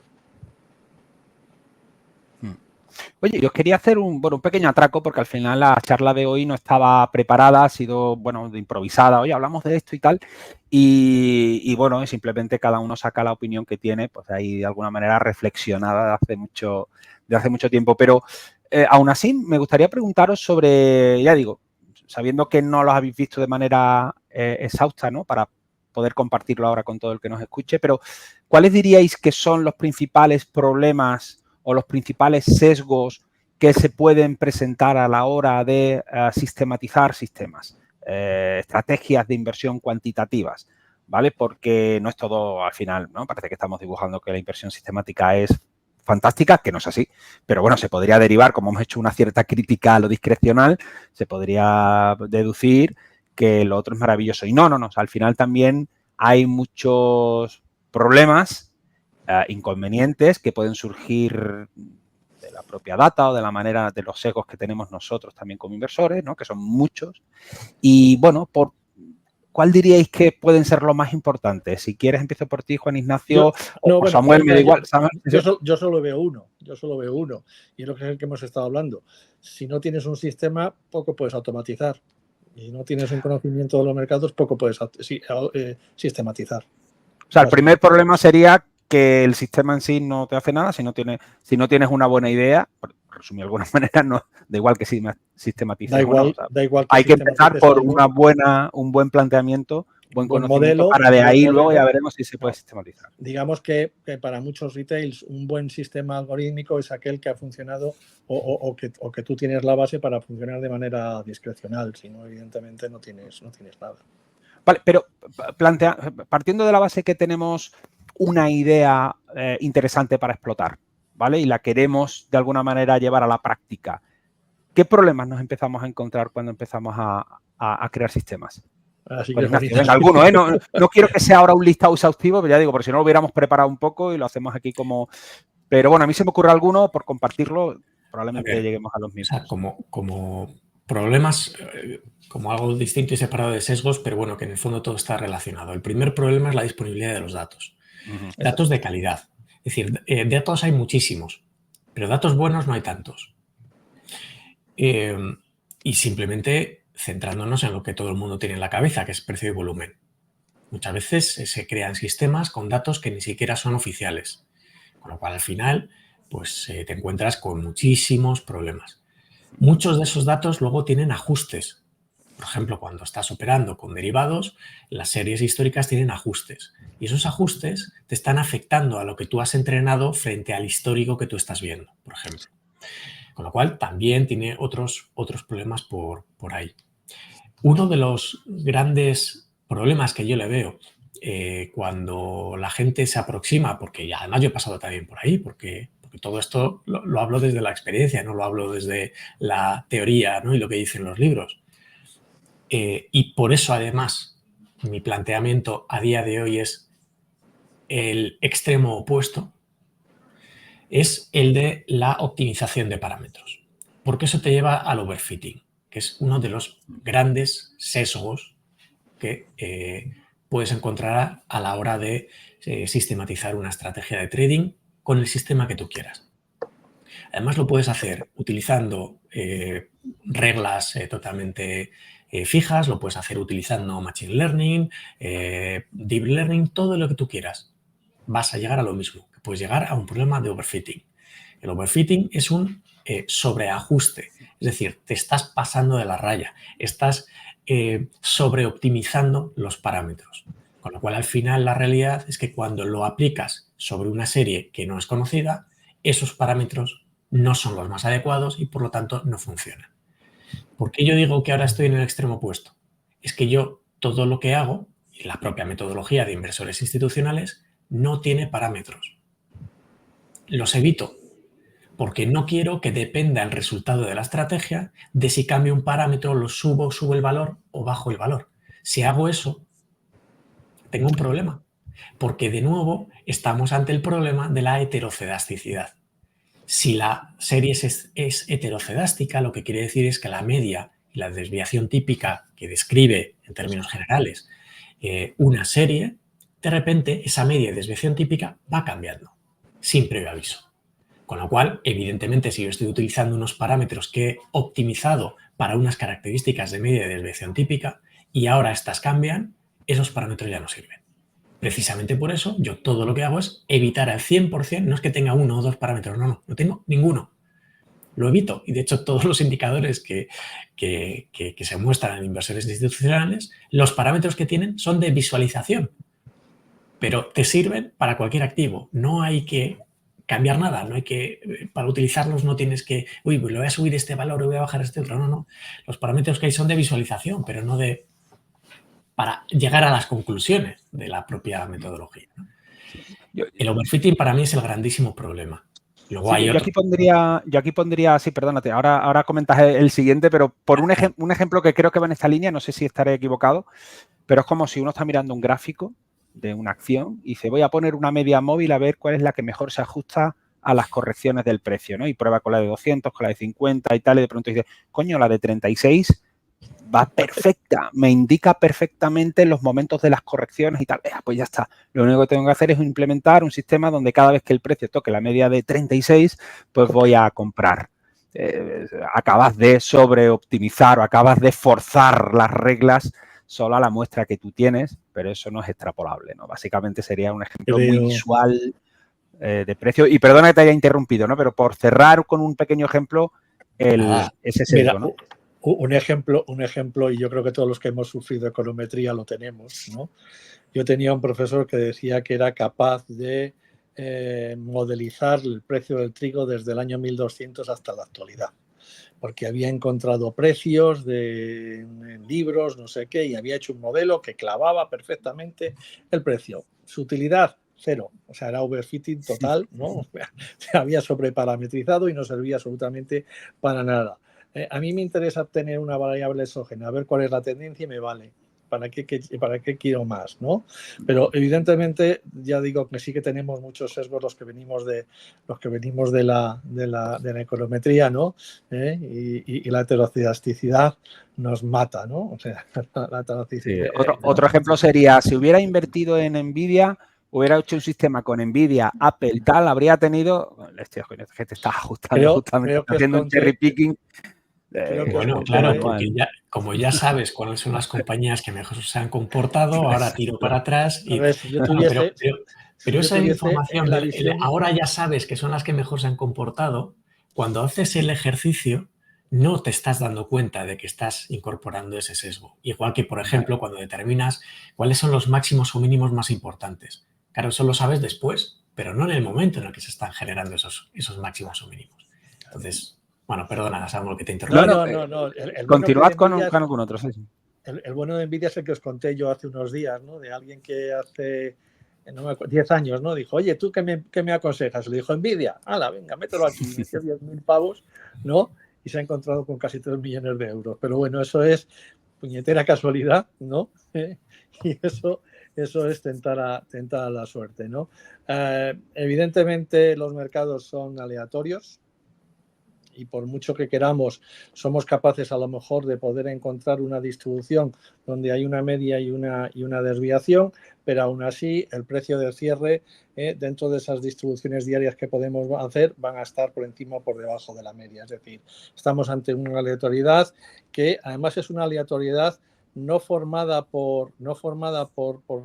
Oye, yo os quería hacer un pequeño atraco porque al final la charla de hoy no estaba preparada, ha sido, de improvisada. Oye, hablamos de esto y tal. Y bueno, simplemente cada uno saca la opinión que tiene, pues ahí de alguna manera reflexionada de hace mucho tiempo. Pero aún así, me gustaría preguntaros sobre, ya digo, sabiendo que no los habéis visto de manera exhausta, ¿no? Para poder compartirlo ahora con todo el que nos escuche, pero ¿cuáles diríais que son los principales problemas o los principales sesgos que se pueden presentar a la hora de sistematizar sistemas, estrategias de inversión cuantitativas, ¿vale? Porque no es todo al final, ¿no? Parece que estamos dibujando que la inversión sistemática es fantástica, que no es así, pero bueno, se podría derivar, como hemos hecho una cierta crítica a lo discrecional, se podría deducir que lo otro es maravilloso. Y no, al final también hay muchos problemas, inconvenientes que pueden surgir de la propia data o de la manera de los sesgos que tenemos nosotros también como inversores, ¿no? Que son muchos. Y bueno, ¿cuál diríais que pueden ser los más importantes? Si quieres, empiezo por ti, Juan Ignacio, bueno, Samuel, me da igual. Yo solo veo uno, y es lo que hemos estado hablando. Si no tienes un sistema, poco puedes automatizar. Y no tienes un conocimiento de los mercados, poco puedes sistematizar. O sea, el primer problema sería que el sistema en sí no te hace nada si no tienes una buena idea. Por resumir de alguna manera, no, da igual que sistematices. Da igual, o sea, da igual hay que empezar por un buen planteamiento, buen conocimiento, modelo, para de ahí modelo, luego ya veremos si se puede sistematizar. Digamos que para muchos retails un buen sistema algorítmico es aquel que ha funcionado o que tú tienes la base para funcionar de manera discrecional. Si no, evidentemente no tienes nada. Vale, pero partiendo de la base que tenemos una idea interesante para explotar, ¿vale? Y la queremos de alguna manera llevar a la práctica. ¿Qué problemas nos empezamos a encontrar cuando empezamos a crear sistemas? Así Pues, que Ignacio, venga, alguno, ¿eh? No quiero que sea ahora un listado exhaustivo, pero ya digo, porque si no lo hubiéramos preparado un poco y lo hacemos aquí como... Pero bueno, a mí se me ocurre alguno, por compartirlo, probablemente lleguemos a los mismos. O sea, como problemas, como algo distinto y separado de sesgos, pero bueno, que en el fondo todo está relacionado. El primer problema es la disponibilidad de los datos. Datos de calidad. Es decir, datos hay muchísimos, pero datos buenos no hay tantos. Y simplemente centrándonos en lo que todo el mundo tiene en la cabeza, que es precio y volumen. Muchas veces se crean sistemas con datos que ni siquiera son oficiales, con lo cual al final pues te encuentras con muchísimos problemas. Muchos de esos datos luego tienen ajustes. Por ejemplo, cuando estás operando con derivados, las series históricas tienen ajustes. Y esos ajustes te están afectando a lo que tú has entrenado frente al histórico que tú estás viendo, por ejemplo. Con lo cual también tiene otros problemas por ahí. Uno de los grandes problemas que yo le veo cuando la gente se aproxima, porque ya además yo he pasado también por ahí, porque todo esto lo hablo desde la experiencia, no lo hablo desde la teoría, ¿no? Y lo que dicen los libros. Y por eso además mi planteamiento a día de hoy es el extremo opuesto, es el de la optimización de parámetros, porque eso te lleva al overfitting, que es uno de los grandes sesgos que puedes encontrar a la hora de sistematizar una estrategia de trading con el sistema que tú quieras. Además lo puedes hacer utilizando reglas totalmente fijas, lo puedes hacer utilizando Machine Learning, Deep Learning, todo lo que tú quieras. Vas a llegar a lo mismo, que puedes llegar a un problema de overfitting. El overfitting es un sobreajuste, es decir, te estás pasando de la raya, estás sobreoptimizando los parámetros. Con lo cual, al final, la realidad es que cuando lo aplicas sobre una serie que no es conocida, esos parámetros no son los más adecuados y, por lo tanto, no funcionan. ¿Por qué yo digo que ahora estoy en el extremo opuesto? Es que yo todo lo que hago, y la propia metodología de inversores institucionales, no tiene parámetros. Los evito porque no quiero que dependa el resultado de la estrategia de si cambio un parámetro, lo subo el valor o bajo el valor. Si hago eso, tengo un problema, porque de nuevo estamos ante el problema de la heterocedasticidad. Si la serie es heterocedástica, lo que quiere decir es que la media y la desviación típica que describe en términos generales una serie, de repente esa media y desviación típica va cambiando sin previo aviso. Con lo cual, evidentemente, si yo estoy utilizando unos parámetros que he optimizado para unas características de media y desviación típica y ahora estas cambian, esos parámetros ya no sirven. Precisamente por eso, yo todo lo que hago es evitar al 100%, no es que tenga uno o dos parámetros, no tengo ninguno. Lo evito. Y de hecho, todos los indicadores que se muestran en inversores institucionales, los parámetros que tienen son de visualización, pero te sirven para cualquier activo. No hay que cambiar nada, no hay que, para utilizarlos no tienes que, uy, pues le voy a subir este valor, le voy a bajar este otro. No. Los parámetros que hay son de visualización, pero no para llegar a las conclusiones de la propia metodología, ¿no? El overfitting para mí es el grandísimo problema. Luego hay yo aquí pondría, sí, perdónate, ahora comentas el siguiente, pero por un ejemplo que creo que va en esta línea, no sé si estaré equivocado, pero es como si uno está mirando un gráfico de una acción y dice, voy a poner una media móvil a ver cuál es la que mejor se ajusta a las correcciones del precio, ¿no? Y prueba con la de 200, con la de 50 y tal, y de pronto dice, coño, la de 36 va perfecta, me indica perfectamente los momentos de las correcciones y tal. Pues ya está. Lo único que tengo que hacer es implementar un sistema donde cada vez que el precio toque la media de 36, pues voy a comprar. Acabas de sobreoptimizar o acabas de forzar las reglas solo a la muestra que tú tienes, pero eso no es extrapolable, ¿no? Básicamente sería un ejemplo muy visual de precio. Y perdona que te haya interrumpido, ¿no? Pero por cerrar con un pequeño ejemplo, ese sesgo, ¿no? Un ejemplo, y yo creo que todos los que hemos sufrido econometría lo tenemos, ¿no? Yo tenía un profesor que decía que era capaz de modelizar el precio del trigo desde el año 1200 hasta la actualidad, porque había encontrado precios en libros, no sé qué, y había hecho un modelo que clavaba perfectamente el precio. Su utilidad, cero, o sea, era overfitting total, ¿no? Se había sobreparametrizado y no servía absolutamente para nada. A mí me interesa obtener una variable exógena, a ver cuál es la tendencia y me vale. ¿Para qué quiero más? ¿No? Pero evidentemente ya digo que sí que tenemos muchos sesgos los que venimos de la econometría, ¿no? Y la heterocidasticidad nos mata, ¿no? O sea, la heterocidasticidad. Sí. Otro ejemplo sería, si hubiera invertido en Nvidia, hubiera hecho un sistema con Nvidia, Apple y tal, habría tenido... Hostia, que te estás ajustando justamente, haciendo un cherry picking. Bueno, claro, porque ya, como ya sabes cuáles son las compañías que mejor se han comportado, ahora tiro para atrás. Y, pero esa información, ahora ya sabes que son las que mejor se han comportado, cuando haces el ejercicio no te estás dando cuenta de que estás incorporando ese sesgo. Igual que, por ejemplo, cuando determinas cuáles son los máximos o mínimos más importantes. Claro, eso lo sabes después, pero no en el momento en el que se están generando esos máximos o mínimos. Entonces... Bueno, perdona, Samuel, que te interrumpa. No. Continuad con algún otro. Sí. El bueno de Nvidia es el que os conté yo hace unos días, ¿no? De alguien que hace 10 años, ¿no? Dijo, oye, ¿tú qué me aconsejas? Le dijo, Nvidia, hala, venga, mételo aquí. Metió 10.000 pavos, ¿no? Y se ha encontrado con casi 3 millones de euros. Pero bueno, eso es puñetera casualidad, ¿no? Y eso es tentar a la suerte, ¿no? Evidentemente los mercados son aleatorios, y por mucho que queramos, somos capaces a lo mejor de poder encontrar una distribución donde hay una media y una desviación, pero aún así el precio del cierre dentro de esas distribuciones diarias que podemos hacer van a estar por encima o por debajo de la media. Es decir, estamos ante una aleatoriedad que además es una aleatoriedad no formada por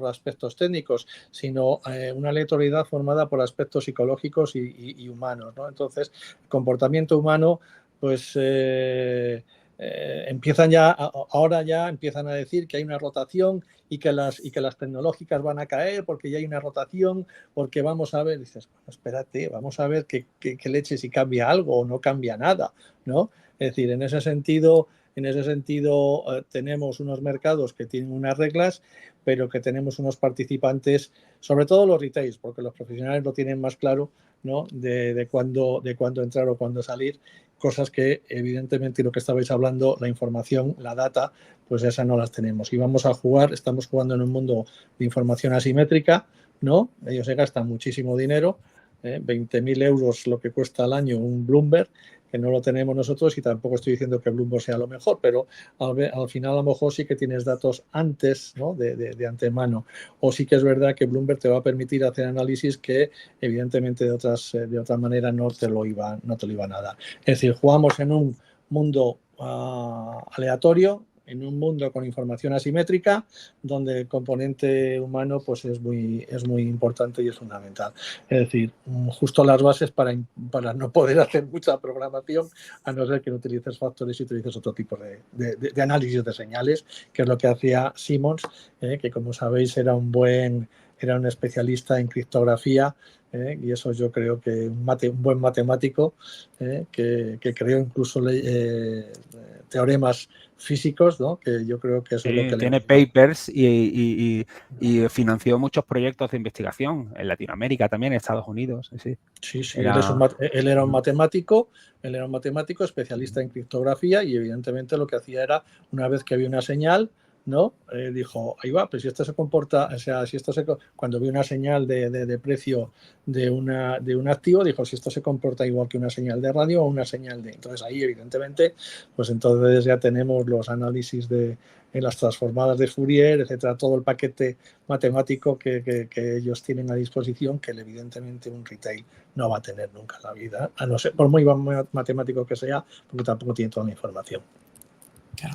aspectos técnicos, sino una aleatoriedad formada por aspectos psicológicos y humanos, ¿no? Entonces, el comportamiento humano, pues ahora ya empiezan a decir que hay una rotación y que las tecnológicas van a caer porque ya hay una rotación, porque vamos a ver, dices, bueno, espérate, vamos a ver qué leche si cambia algo o no cambia nada, ¿no? Es decir, en ese sentido tenemos unos mercados que tienen unas reglas, pero que tenemos unos participantes, sobre todo los retails, porque los profesionales lo tienen más claro, ¿no? de cuándo entrar o cuándo salir, cosas que evidentemente lo que estabais hablando, la información, la data, pues esa no las tenemos. Y estamos jugando en un mundo de información asimétrica, ¿no? Ellos se gastan muchísimo dinero, 20.000 euros lo que cuesta al año un Bloomberg, que no lo tenemos nosotros, y tampoco estoy diciendo que Bloomberg sea lo mejor, pero al final a lo mejor sí que tienes datos antes, ¿no? de antemano, o sí que es verdad que Bloomberg te va a permitir hacer análisis que evidentemente de otra manera no te lo iban a dar. Es decir, jugamos en un mundo aleatorio, en un mundo con información asimétrica, donde el componente humano pues es muy importante y es fundamental. Es decir, justo las bases para no poder hacer mucha programación, a no ser que no utilices factores y utilices otro tipo de análisis de señales, que es lo que hacía Simmons, que como sabéis era un especialista en criptografía, y eso yo creo que un buen matemático, que creó incluso teoremas físicos, ¿no? Que yo creo que eso es lo que tiene papers y financió muchos proyectos de investigación en Latinoamérica también, en Estados Unidos. Sí, él era un matemático, especialista en criptografía, y evidentemente lo que hacía era, una vez que había una señal, ¿no? Dijo, ahí va, pues si esto se comporta, o sea, si esto cuando vi una señal de precio de un activo, dijo, si esto se comporta igual que una señal de radio o una señal de... Entonces ahí, evidentemente, pues entonces ya tenemos los análisis en las transformadas de Fourier, etcétera, todo el paquete matemático que ellos tienen a disposición, que evidentemente un retail no va a tener nunca en la vida, a no ser, por muy matemático que sea, porque tampoco tiene toda la información.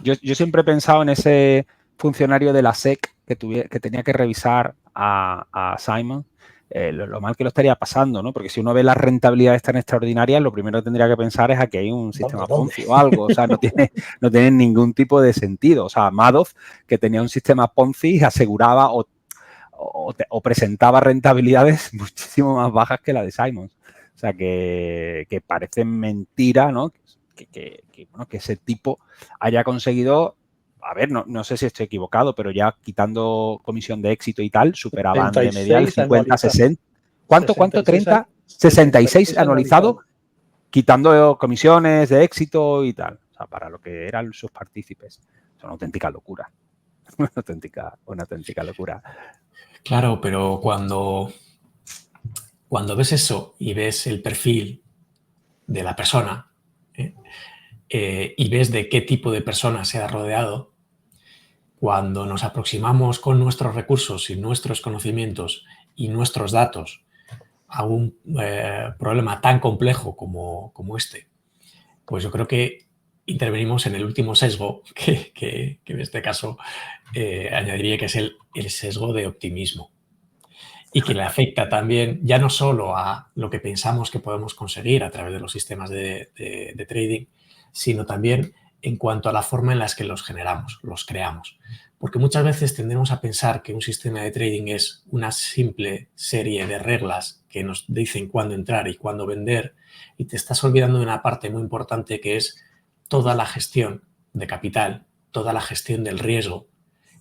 Yo siempre he pensado en ese funcionario de la SEC que tenía que revisar a Simon, lo mal que lo estaría pasando, ¿no? Porque si uno ve las rentabilidades tan extraordinarias, lo primero que tendría que pensar es a que hay un sistema Ponzi o algo. O sea, no tiene ningún tipo de sentido. O sea, Madoff, que tenía un sistema Ponzi, aseguraba o presentaba rentabilidades muchísimo más bajas que la de Simon. O sea, que parece mentira, ¿no? Que ese tipo haya conseguido, a ver, no sé si estoy equivocado, pero ya quitando comisión de éxito y tal, superaban de media el 50, 60. ¿Cuánto? 30, 66 anualizado, quitando comisiones de éxito y tal. O sea, para lo que eran sus partícipes. Es una auténtica locura. Una auténtica locura. Claro, pero cuando ves eso y ves el perfil de la persona y ves de qué tipo de persona se ha rodeado, cuando nos aproximamos con nuestros recursos y nuestros conocimientos y nuestros datos a un problema tan complejo como este, pues yo creo que intervenimos en el último sesgo, que en este caso añadiría que es el sesgo de optimismo. Y que le afecta también ya no solo a lo que pensamos que podemos conseguir a través de los sistemas de trading, sino también en cuanto a la forma en la que los generamos, los creamos. Porque muchas veces tendemos a pensar que un sistema de trading es una simple serie de reglas que nos dicen cuándo entrar y cuándo vender, y te estás olvidando de una parte muy importante que es toda la gestión de capital, toda la gestión del riesgo,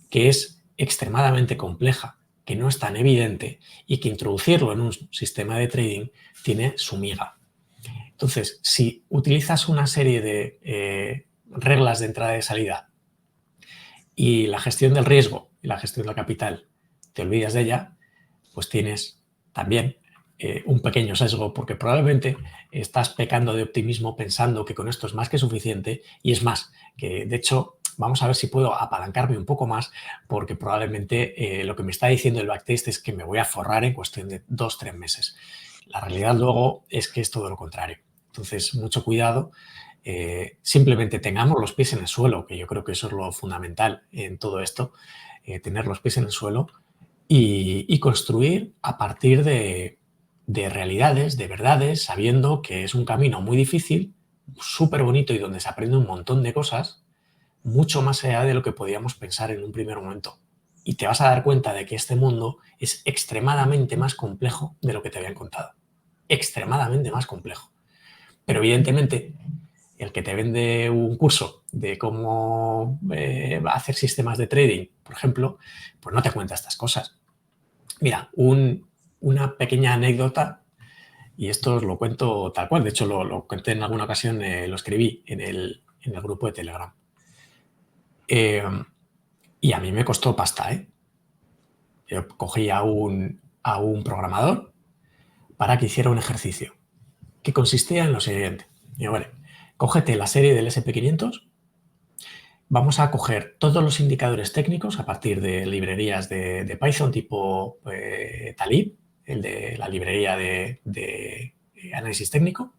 que es extremadamente compleja, que no es tan evidente y que introducirlo en un sistema de trading tiene su miga. Entonces, si utilizas una serie de reglas de entrada y de salida y la gestión del riesgo y la gestión del capital te olvidas de ella, pues tienes también un pequeño sesgo, porque probablemente estás pecando de optimismo pensando que con esto es más que suficiente, y es más, que de hecho vamos a ver si puedo apalancarme un poco más, porque probablemente lo que me está diciendo el backtest es que me voy a forrar en cuestión de 2-3 meses. La realidad luego es que es todo lo contrario. Entonces, mucho cuidado. Simplemente tengamos los pies en el suelo, que yo creo que eso es lo fundamental en todo esto, tener los pies en el suelo y construir a partir de realidades, de verdades, sabiendo que es un camino muy difícil, súper bonito y donde se aprende un montón de cosas, mucho más allá de lo que podíamos pensar en un primer momento. Y te vas a dar cuenta de que este mundo es extremadamente más complejo de lo que te habían contado. Extremadamente más complejo. Pero evidentemente, el que te vende un curso de cómo hacer sistemas de trading, por ejemplo, pues no te cuenta estas cosas. Mira, una pequeña anécdota, y esto os lo cuento tal cual. De hecho, lo conté en alguna ocasión, lo escribí en el grupo de Telegram. Y a mí me costó pasta, ¿eh? Yo cogí a un programador para que hiciera un ejercicio que consistía en lo siguiente. Digo, vale, cógete la serie del SP500, vamos a coger todos los indicadores técnicos a partir de librerías de Python tipo Talib, el de la librería de análisis técnico.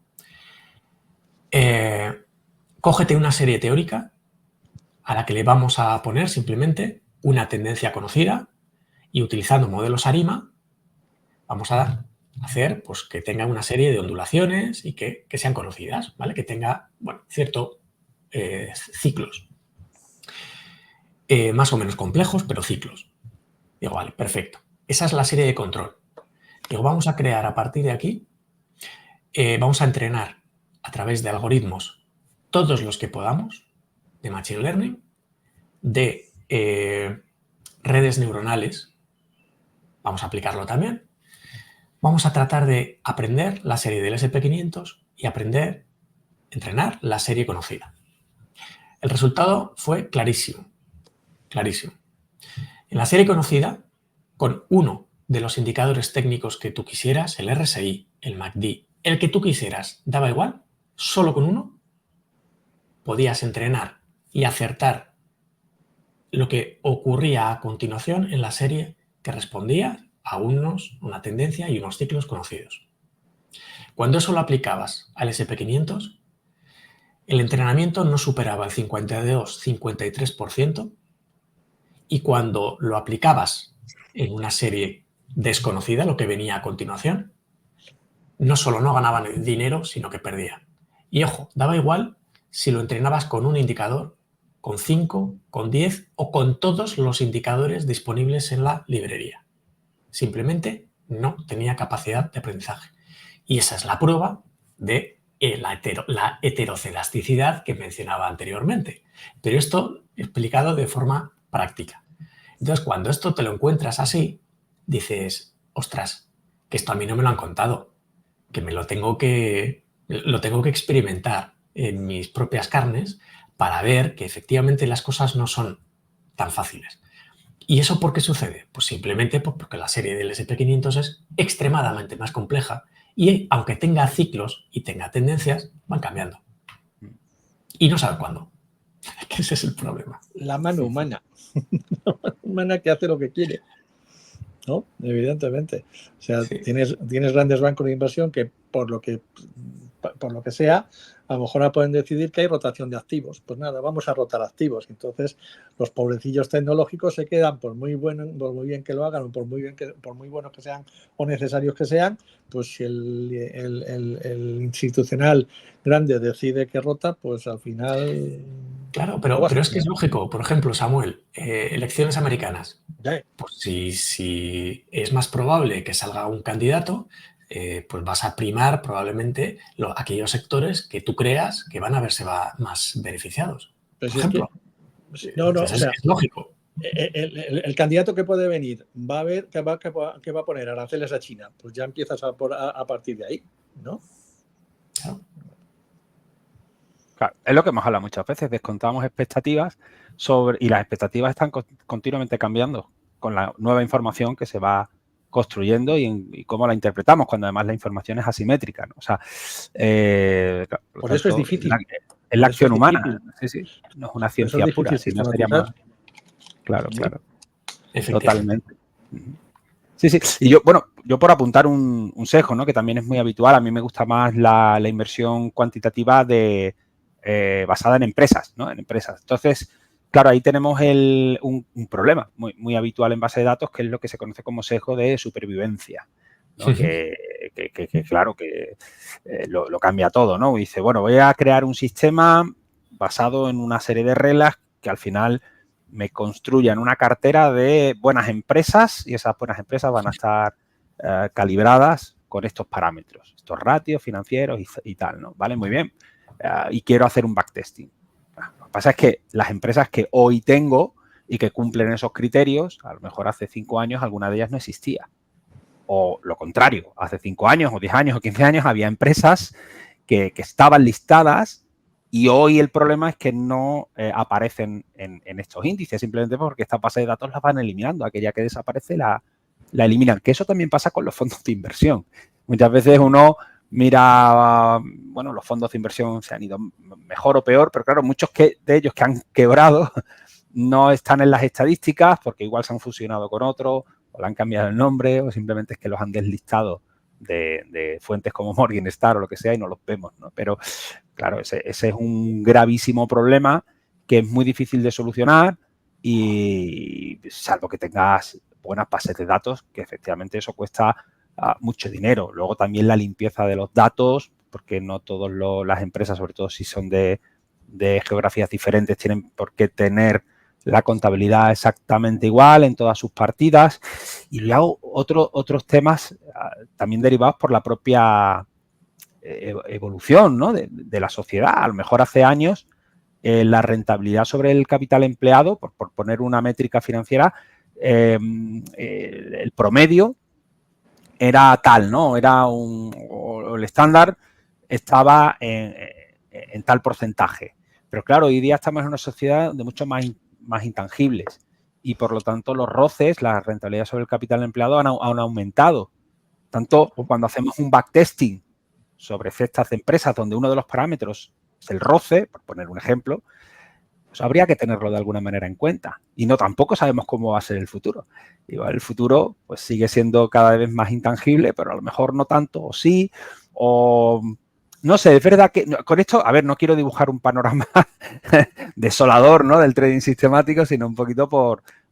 Cógete una serie teórica a la que le vamos a poner simplemente una tendencia conocida y utilizando modelos ARIMA vamos a hacer pues, que tenga una serie de ondulaciones y que sean conocidas, ¿vale? Que tenga, bueno, ciertos ciclos. Más o menos complejos, pero ciclos. Digo, vale, perfecto. Esa es la serie de control. Digo, vamos a crear a partir de aquí, vamos a entrenar a través de algoritmos todos los que podamos de Machine Learning, de redes neuronales, vamos a aplicarlo también. Vamos a tratar de aprender la serie del SP500 y entrenar la serie conocida. El resultado fue clarísimo. Clarísimo. En la serie conocida, con uno de los indicadores técnicos que tú quisieras, el RSI, el MACD, el que tú quisieras, daba igual, solo con uno podías entrenar y acertar lo que ocurría a continuación en la serie que respondía a una tendencia y unos ciclos conocidos. Cuando eso lo aplicabas al SP500, el entrenamiento no superaba el 52-53%, y cuando lo aplicabas en una serie desconocida, lo que venía a continuación, no solo no ganaban dinero, sino que perdían. Y ojo, daba igual si lo entrenabas con un indicador, con 5, con 10 o con todos los indicadores disponibles en la librería. Simplemente no tenía capacidad de aprendizaje. Y esa es la prueba de la heterocelasticidad que mencionaba anteriormente. Pero esto explicado de forma práctica. Entonces, cuando esto te lo encuentras así, dices, ostras, que esto a mí no me lo han contado, que lo tengo que experimentar en mis propias carnes para ver que efectivamente las cosas no son tan fáciles. ¿Y eso por qué sucede? Pues simplemente porque la serie del SP500 es extremadamente más compleja y aunque tenga ciclos y tenga tendencias, van cambiando. Y no sabe cuándo. Que ese es el problema. La mano humana. La mano humana que hace lo que quiere, ¿no? Evidentemente. O sea, Sí. tienes grandes bancos de inversión que por lo que sea, a lo mejor pueden decidir que hay rotación de activos. Pues nada, vamos a rotar activos. Entonces, los pobrecillos tecnológicos se quedan, por muy bien que lo hagan, o por muy buenos que sean o necesarios que sean, pues si el institucional grande decide que rota, pues al final... Claro, pero es que es lógico. Por ejemplo, Samuel, elecciones americanas. Pues si es más probable que salga un candidato, pues vas a primar probablemente aquellos sectores que tú creas que van a verse más beneficiados. Por ejemplo. Es lógico. El candidato que puede venir va a ver que va a poner aranceles a China. Pues ya empiezas a partir de ahí, ¿no? Claro. Claro, es lo que hemos hablado muchas veces, descontamos expectativas y las expectativas están continuamente cambiando con la nueva información que se va construyendo y cómo la interpretamos, cuando además la información es asimétrica, ¿no? O sea, por eso es difícil. Es la acción humana, sí, no es una ciencia pura, si no sería más... Claro. Totalmente. Sí. Y yo por apuntar un sesgo, ¿no? Que también es muy habitual, a mí me gusta más la inversión cuantitativa basada en empresas, ¿no? En empresas. Entonces, claro, ahí tenemos un problema muy habitual en base de datos, que es lo que se conoce como sesgo de supervivencia, ¿no? que claro, que lo cambia todo, ¿no? Y dice, bueno, voy a crear un sistema basado en una serie de reglas que al final me construyan una cartera de buenas empresas y esas buenas empresas van a estar calibradas con estos parámetros, estos ratios financieros y tal, ¿no? Vale, muy bien. Y quiero hacer un backtesting. Lo que pasa es que las empresas que hoy tengo y que cumplen esos criterios, a lo mejor hace 5 años alguna de ellas no existía. O lo contrario, hace 5 años o 10 años o 15 años había empresas que estaban listadas y hoy el problema es que no aparecen en estos índices, simplemente porque estas bases de datos las van eliminando. Aquella que desaparece la eliminan. Que eso también pasa con los fondos de inversión. Muchas veces uno mira, bueno, los fondos de inversión se han ido mejor o peor, pero claro, muchos de ellos que han quebrado no están en las estadísticas porque igual se han fusionado con otros o le han cambiado el nombre o simplemente es que los han deslistado de fuentes como Morningstar o lo que sea y no los vemos, ¿no? Pero claro, ese es un gravísimo problema que es muy difícil de solucionar y salvo que tengas buenas bases de datos, que efectivamente eso cuesta mucho dinero. Luego también la limpieza de los datos, porque no todas las empresas, sobre todo si son de geografías diferentes, tienen por qué tener la contabilidad exactamente igual en todas sus partidas. Y luego otros temas también derivados por la propia evolución, ¿no? de la sociedad. A lo mejor hace años la rentabilidad sobre el capital empleado, por poner una métrica financiera, el promedio era tal, ¿no? O el estándar estaba en tal porcentaje. Pero claro, hoy día estamos en una sociedad donde mucho más más intangibles. Y por lo tanto los roces, la rentabilidad sobre el capital empleado han aumentado. Tanto cuando hacemos un backtesting sobre cestas de empresas donde uno de los parámetros es el roce, por poner un ejemplo, pues habría que tenerlo de alguna manera en cuenta. Y no tampoco sabemos cómo va a ser el futuro. Igual el futuro pues sigue siendo cada vez más intangible, pero a lo mejor no tanto, o sí, o no sé, es verdad que con esto, a ver, no quiero dibujar un panorama desolador, ¿no?, del trading sistemático, sino un poquito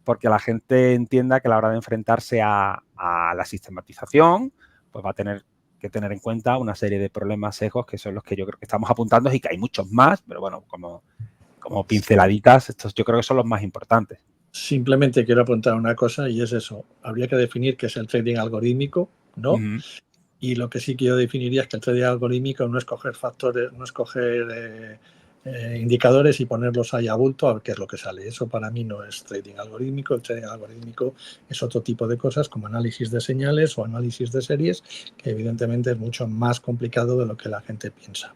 porque la gente entienda que a la hora de enfrentarse a la sistematización, pues va a tener que tener en cuenta una serie de problemas, sesgos, que son los que yo creo que estamos apuntando y que hay muchos más, pero bueno, como pinceladitas, estos yo creo que son los más importantes. Simplemente quiero apuntar una cosa y es eso. Habría que definir qué es el trading algorítmico, ¿no? Y lo que sí que yo definiría es que el trading algorítmico no es coger factores, no es coger indicadores y ponerlos ahí a bulto a ver qué es lo que sale. Eso para mí no es trading algorítmico. El trading algorítmico es otro tipo de cosas como análisis de señales o análisis de series, que evidentemente es mucho más complicado de lo que la gente piensa.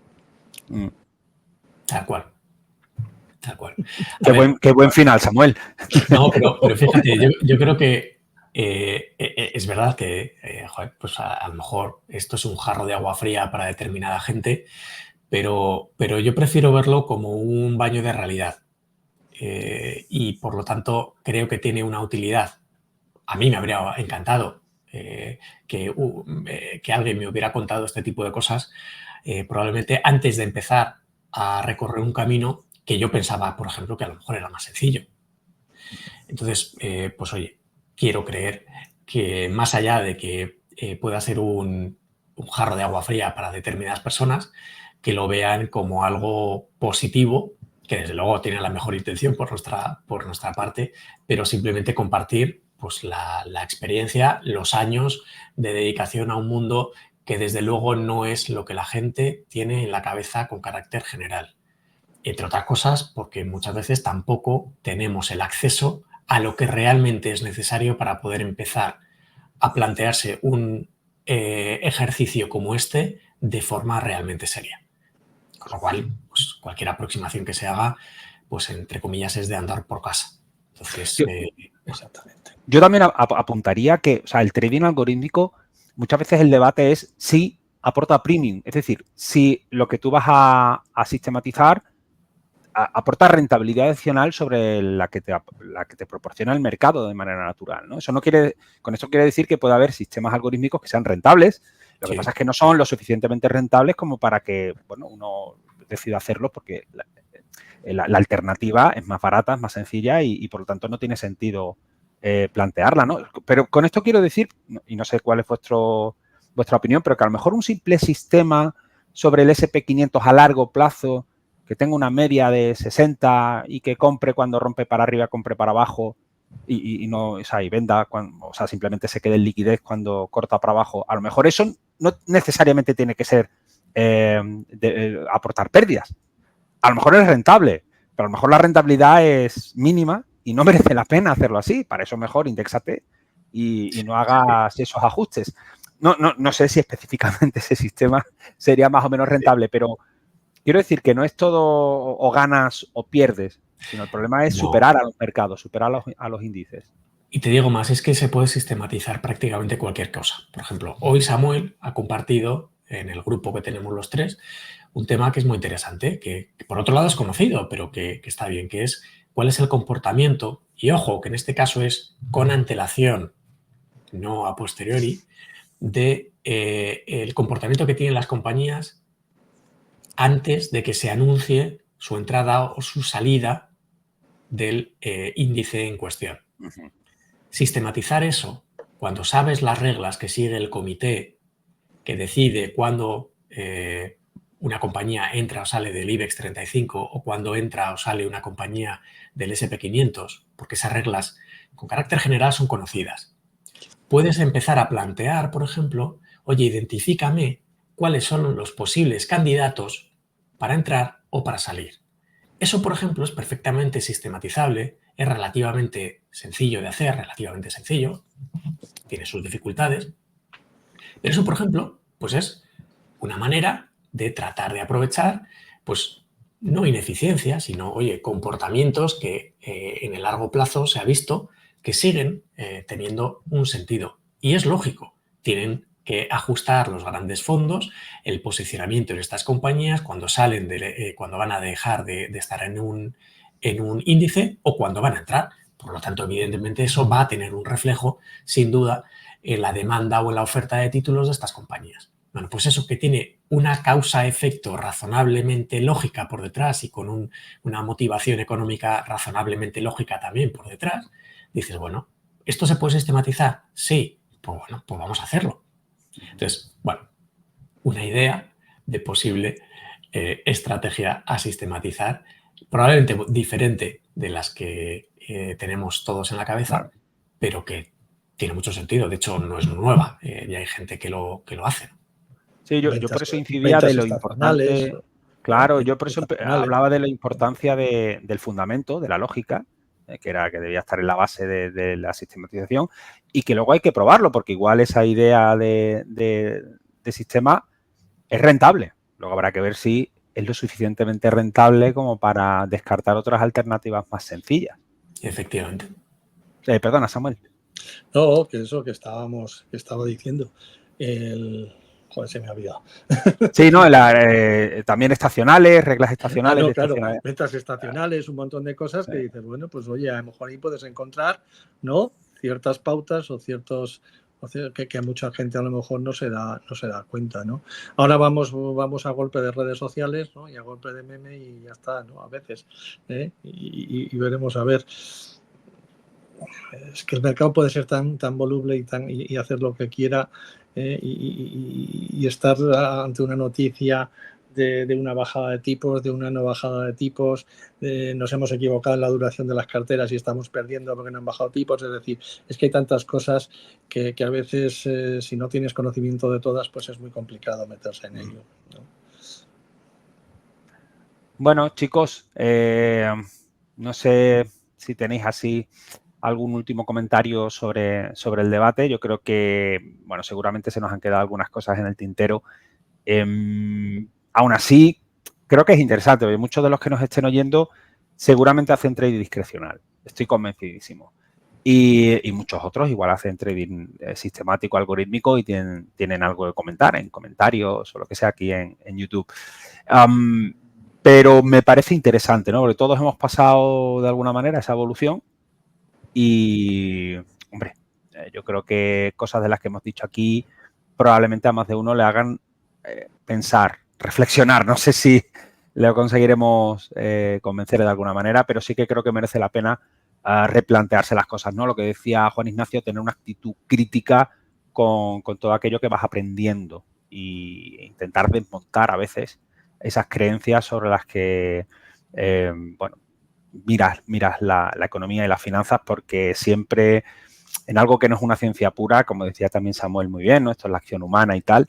Tal cual. Tal cual. Qué buen final, Samuel. No, pero fíjate, yo creo que es verdad que joder, pues a lo mejor esto es un jarro de agua fría para determinada gente, pero yo prefiero verlo como un baño de realidad. Y por lo tanto creo que tiene una utilidad. A mí me habría encantado que alguien me hubiera contado este tipo de cosas, probablemente antes de empezar a recorrer un camino que yo pensaba, por ejemplo, que a lo mejor era más sencillo. Entonces, pues oye, quiero creer que más allá de que pueda ser un jarro de agua fría para determinadas personas, que lo vean como algo positivo, que desde luego tiene la mejor intención por nuestra parte, pero simplemente compartir pues, la experiencia, los años de dedicación a un mundo que desde luego no es lo que la gente tiene en la cabeza con carácter general. Entre otras cosas, porque muchas veces tampoco tenemos el acceso a lo que realmente es necesario para poder empezar a plantearse un ejercicio como este de forma realmente seria. Con lo cual, pues, cualquier aproximación que se haga, pues entre comillas, es de andar por casa. Entonces, exactamente. Yo también apuntaría que, o sea, el trading algorítmico, muchas veces el debate es si aporta premium, es decir, si lo que tú vas a sistematizar aporta rentabilidad adicional sobre la que te proporciona el mercado de manera natural, ¿no? Con eso quiere decir que puede haber sistemas algorítmicos que sean rentables. Lo que pasa es que no son lo suficientemente rentables como para que, bueno, uno decida hacerlo porque la alternativa es más barata, es más sencilla y por lo tanto no tiene sentido plantearla, ¿no? Pero con esto quiero decir, y no sé cuál es vuestra opinión, pero que a lo mejor un simple sistema sobre el SP500 a largo plazo que tenga una media de 60 y que compre cuando rompe para arriba, compre para abajo y no, o sea, y venda, o sea, simplemente se quede en liquidez cuando corta para abajo. A lo mejor eso no necesariamente tiene que ser aportar pérdidas. A lo mejor es rentable, pero a lo mejor la rentabilidad es mínima y no merece la pena hacerlo así. Para eso mejor indéxate y no hagas esos ajustes. No sé si específicamente ese sistema sería más o menos rentable, pero quiero decir que no es todo o ganas o pierdes, sino el problema es superar a los mercados, superar a los índices. Y te digo más, es que se puede sistematizar prácticamente cualquier cosa. Por ejemplo, hoy Samuel ha compartido en el grupo que tenemos los tres un tema que es muy interesante, que por otro lado es conocido, pero que está bien, que es cuál es el comportamiento, y ojo, que en este caso es con antelación, no a posteriori, de el comportamiento que tienen las compañías antes de que se anuncie su entrada o su salida del índice en cuestión. Sistematizar eso cuando sabes las reglas que sigue el comité que decide cuándo una compañía entra o sale del IBEX 35 o cuando entra o sale una compañía del SP500, porque esas reglas con carácter general son conocidas. Puedes empezar a plantear, por ejemplo, oye, identifícame cuáles son los posibles candidatos para entrar o para salir. Eso, por ejemplo, es perfectamente sistematizable, es relativamente sencillo de hacer, relativamente sencillo, tiene sus dificultades, pero eso, por ejemplo, pues es una manera de tratar de aprovechar pues, no ineficiencia, sino, oye, comportamientos que en el largo plazo se ha visto que siguen teniendo un sentido. Y es lógico, tienen que ajustar los grandes fondos, el posicionamiento de estas compañías cuando salen, cuando van a dejar de estar en un índice o cuando van a entrar. Por lo tanto, evidentemente, eso va a tener un reflejo, sin duda, en la demanda o en la oferta de títulos de estas compañías. Bueno, pues eso que tiene una causa-efecto razonablemente lógica por detrás y con una motivación económica razonablemente lógica también por detrás, dices, bueno, ¿esto se puede sistematizar? Sí, pues bueno, pues vamos a hacerlo. Entonces, bueno, una idea de posible estrategia a sistematizar, probablemente diferente de las que tenemos todos en la cabeza, Claro. pero que tiene mucho sentido. De hecho, no es nueva, y hay gente que lo hace. Sí, yo Ventas, por eso incidía de ventas lo estacionales, importante. Claro, yo por ventas eso estacionales. hablaba de la importancia del fundamento, de la lógica, que debía estar en la base de la sistematización, y que luego hay que probarlo, porque igual esa idea de sistema es rentable. Luego habrá que ver si es lo suficientemente rentable como para descartar otras alternativas más sencillas. Efectivamente. Perdona, Samuel. No, que eso que estaba diciendo. Joder, se me ha olvidado. Sí, no, también estacionales, reglas estacionales. No, claro, ventas estacionales, un montón de cosas que dices, bueno, pues oye, a lo mejor ahí puedes encontrar, ¿no? Ciertas pautas o ciertos que a mucha gente a lo mejor no se da cuenta, ¿no? Ahora vamos a golpe de redes sociales, ¿no? Y a golpe de meme y ya está, ¿no? A veces, ¿eh? Y veremos a ver. Es que el mercado puede ser tan voluble y hacer lo que quiera, y estar ante una noticia de una bajada de tipos, de una no bajada de tipos, nos hemos equivocado en la duración de las carteras y estamos perdiendo porque no han bajado tipos. Es decir, es que hay tantas cosas que a veces, si no tienes conocimiento de todas, pues es muy complicado meterse en ello, ¿no? Bueno, chicos, no sé si tenéis así algún último comentario sobre el debate. Yo creo que, bueno, seguramente se nos han quedado algunas cosas en el tintero. Aún así, creo que es interesante, porque muchos de los que nos estén oyendo seguramente hacen trading discrecional. Estoy convencidísimo. Y muchos otros igual hacen trading sistemático, algorítmico y tienen algo que comentar en comentarios o lo que sea aquí en YouTube. Pero me parece interesante, ¿no? Porque todos hemos pasado de alguna manera esa evolución y, hombre, yo creo que cosas de las que hemos dicho aquí probablemente a más de uno le hagan pensar, reflexionar. No sé si le conseguiremos convencer de alguna manera, pero sí que creo que merece la pena replantearse las cosas, ¿no? Lo que decía Juan Ignacio, tener una actitud crítica con todo aquello que vas aprendiendo e intentar desmontar a veces esas creencias sobre las que, bueno, miras la economía y las finanzas, porque siempre en algo que no es una ciencia pura, como decía también Samuel muy bien, ¿no? Esto es la acción humana y tal,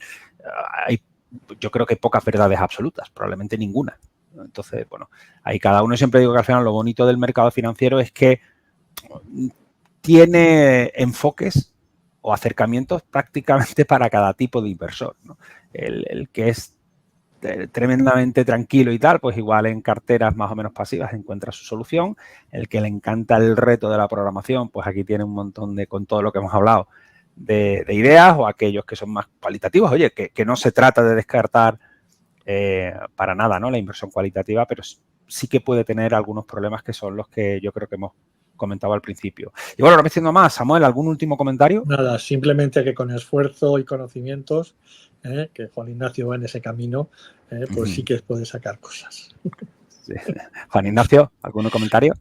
yo creo que hay pocas verdades absolutas, probablemente ninguna. Entonces, bueno, ahí cada uno, siempre digo que al final lo bonito del mercado financiero es que tiene enfoques o acercamientos prácticamente para cada tipo de inversor, ¿no? El que es tremendamente tranquilo y tal, pues igual en carteras más o menos pasivas encuentra su solución. El que le encanta el reto de la programación, pues aquí tiene un montón con todo lo que hemos hablado, de ideas, o aquellos que son más cualitativos. Oye, que no se trata de descartar para nada, ¿no?, la inversión cualitativa, pero sí que puede tener algunos problemas que son los que yo creo que hemos comentado al principio. Y bueno, no me extiendo más. Samuel, ¿algún último comentario? Nada, simplemente que con esfuerzo y conocimientos, que Juan Ignacio va en ese camino, pues sí que puede sacar cosas. Sí. Juan Ignacio, ¿algún comentario?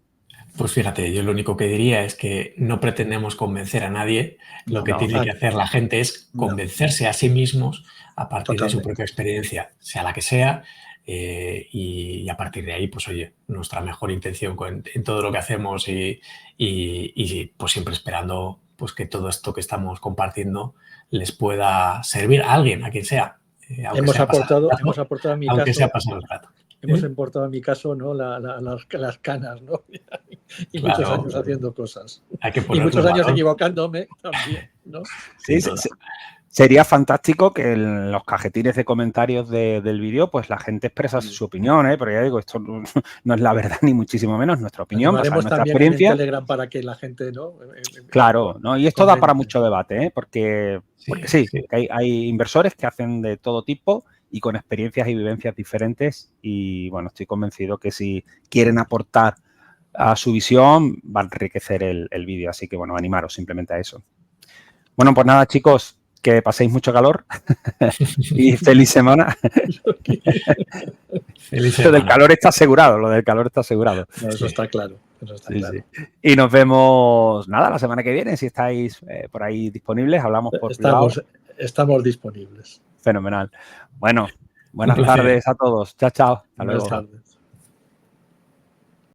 Pues fíjate, yo lo único que diría es que no pretendemos convencer a nadie. Lo que tiene que hacer la gente es convencerse a sí mismos a partir de su propia experiencia, sea la que sea, y a partir de ahí, pues oye, nuestra mejor intención en todo lo que hacemos y pues siempre esperando pues que todo esto que estamos compartiendo les pueda servir a alguien, a quien sea. Hemos aportado en mi aunque caso, sea pasar el rato. hemos importado en mi caso, ¿no?, las canas, ¿no? Y claro, muchos años haciendo cosas. Hay que y muchos en años valor. equivocándome también, ¿no? Sí, Sería fantástico que en los cajetines de comentarios del vídeo, pues la gente expresase su opinión, ¿eh? Pero ya digo, esto no es la verdad ni muchísimo menos, nuestra opinión, basada en nuestra también experiencia. en Telegram para que la gente, ¿no? Claro, ¿no? Y esto da para mucho debate, ¿eh? Porque sí, sí. que hay inversores que hacen de todo tipo y con experiencias y vivencias diferentes. Y bueno, estoy convencido que si quieren aportar a su visión, va a enriquecer el vídeo. Así que bueno, animaros simplemente a eso. Bueno, pues nada, chicos, que paséis mucho calor y feliz semana. Feliz Lo del semana. calor está asegurado, lo del calor está asegurado. No, eso está claro. Eso está claro. Sí. Y nos vemos, nada, la semana que viene. Si estáis por ahí disponibles, hablamos por privado. Estamos disponibles. Fenomenal. Bueno, buenas tardes a todos. Chao, chao. Hasta luego. Buenas tardes.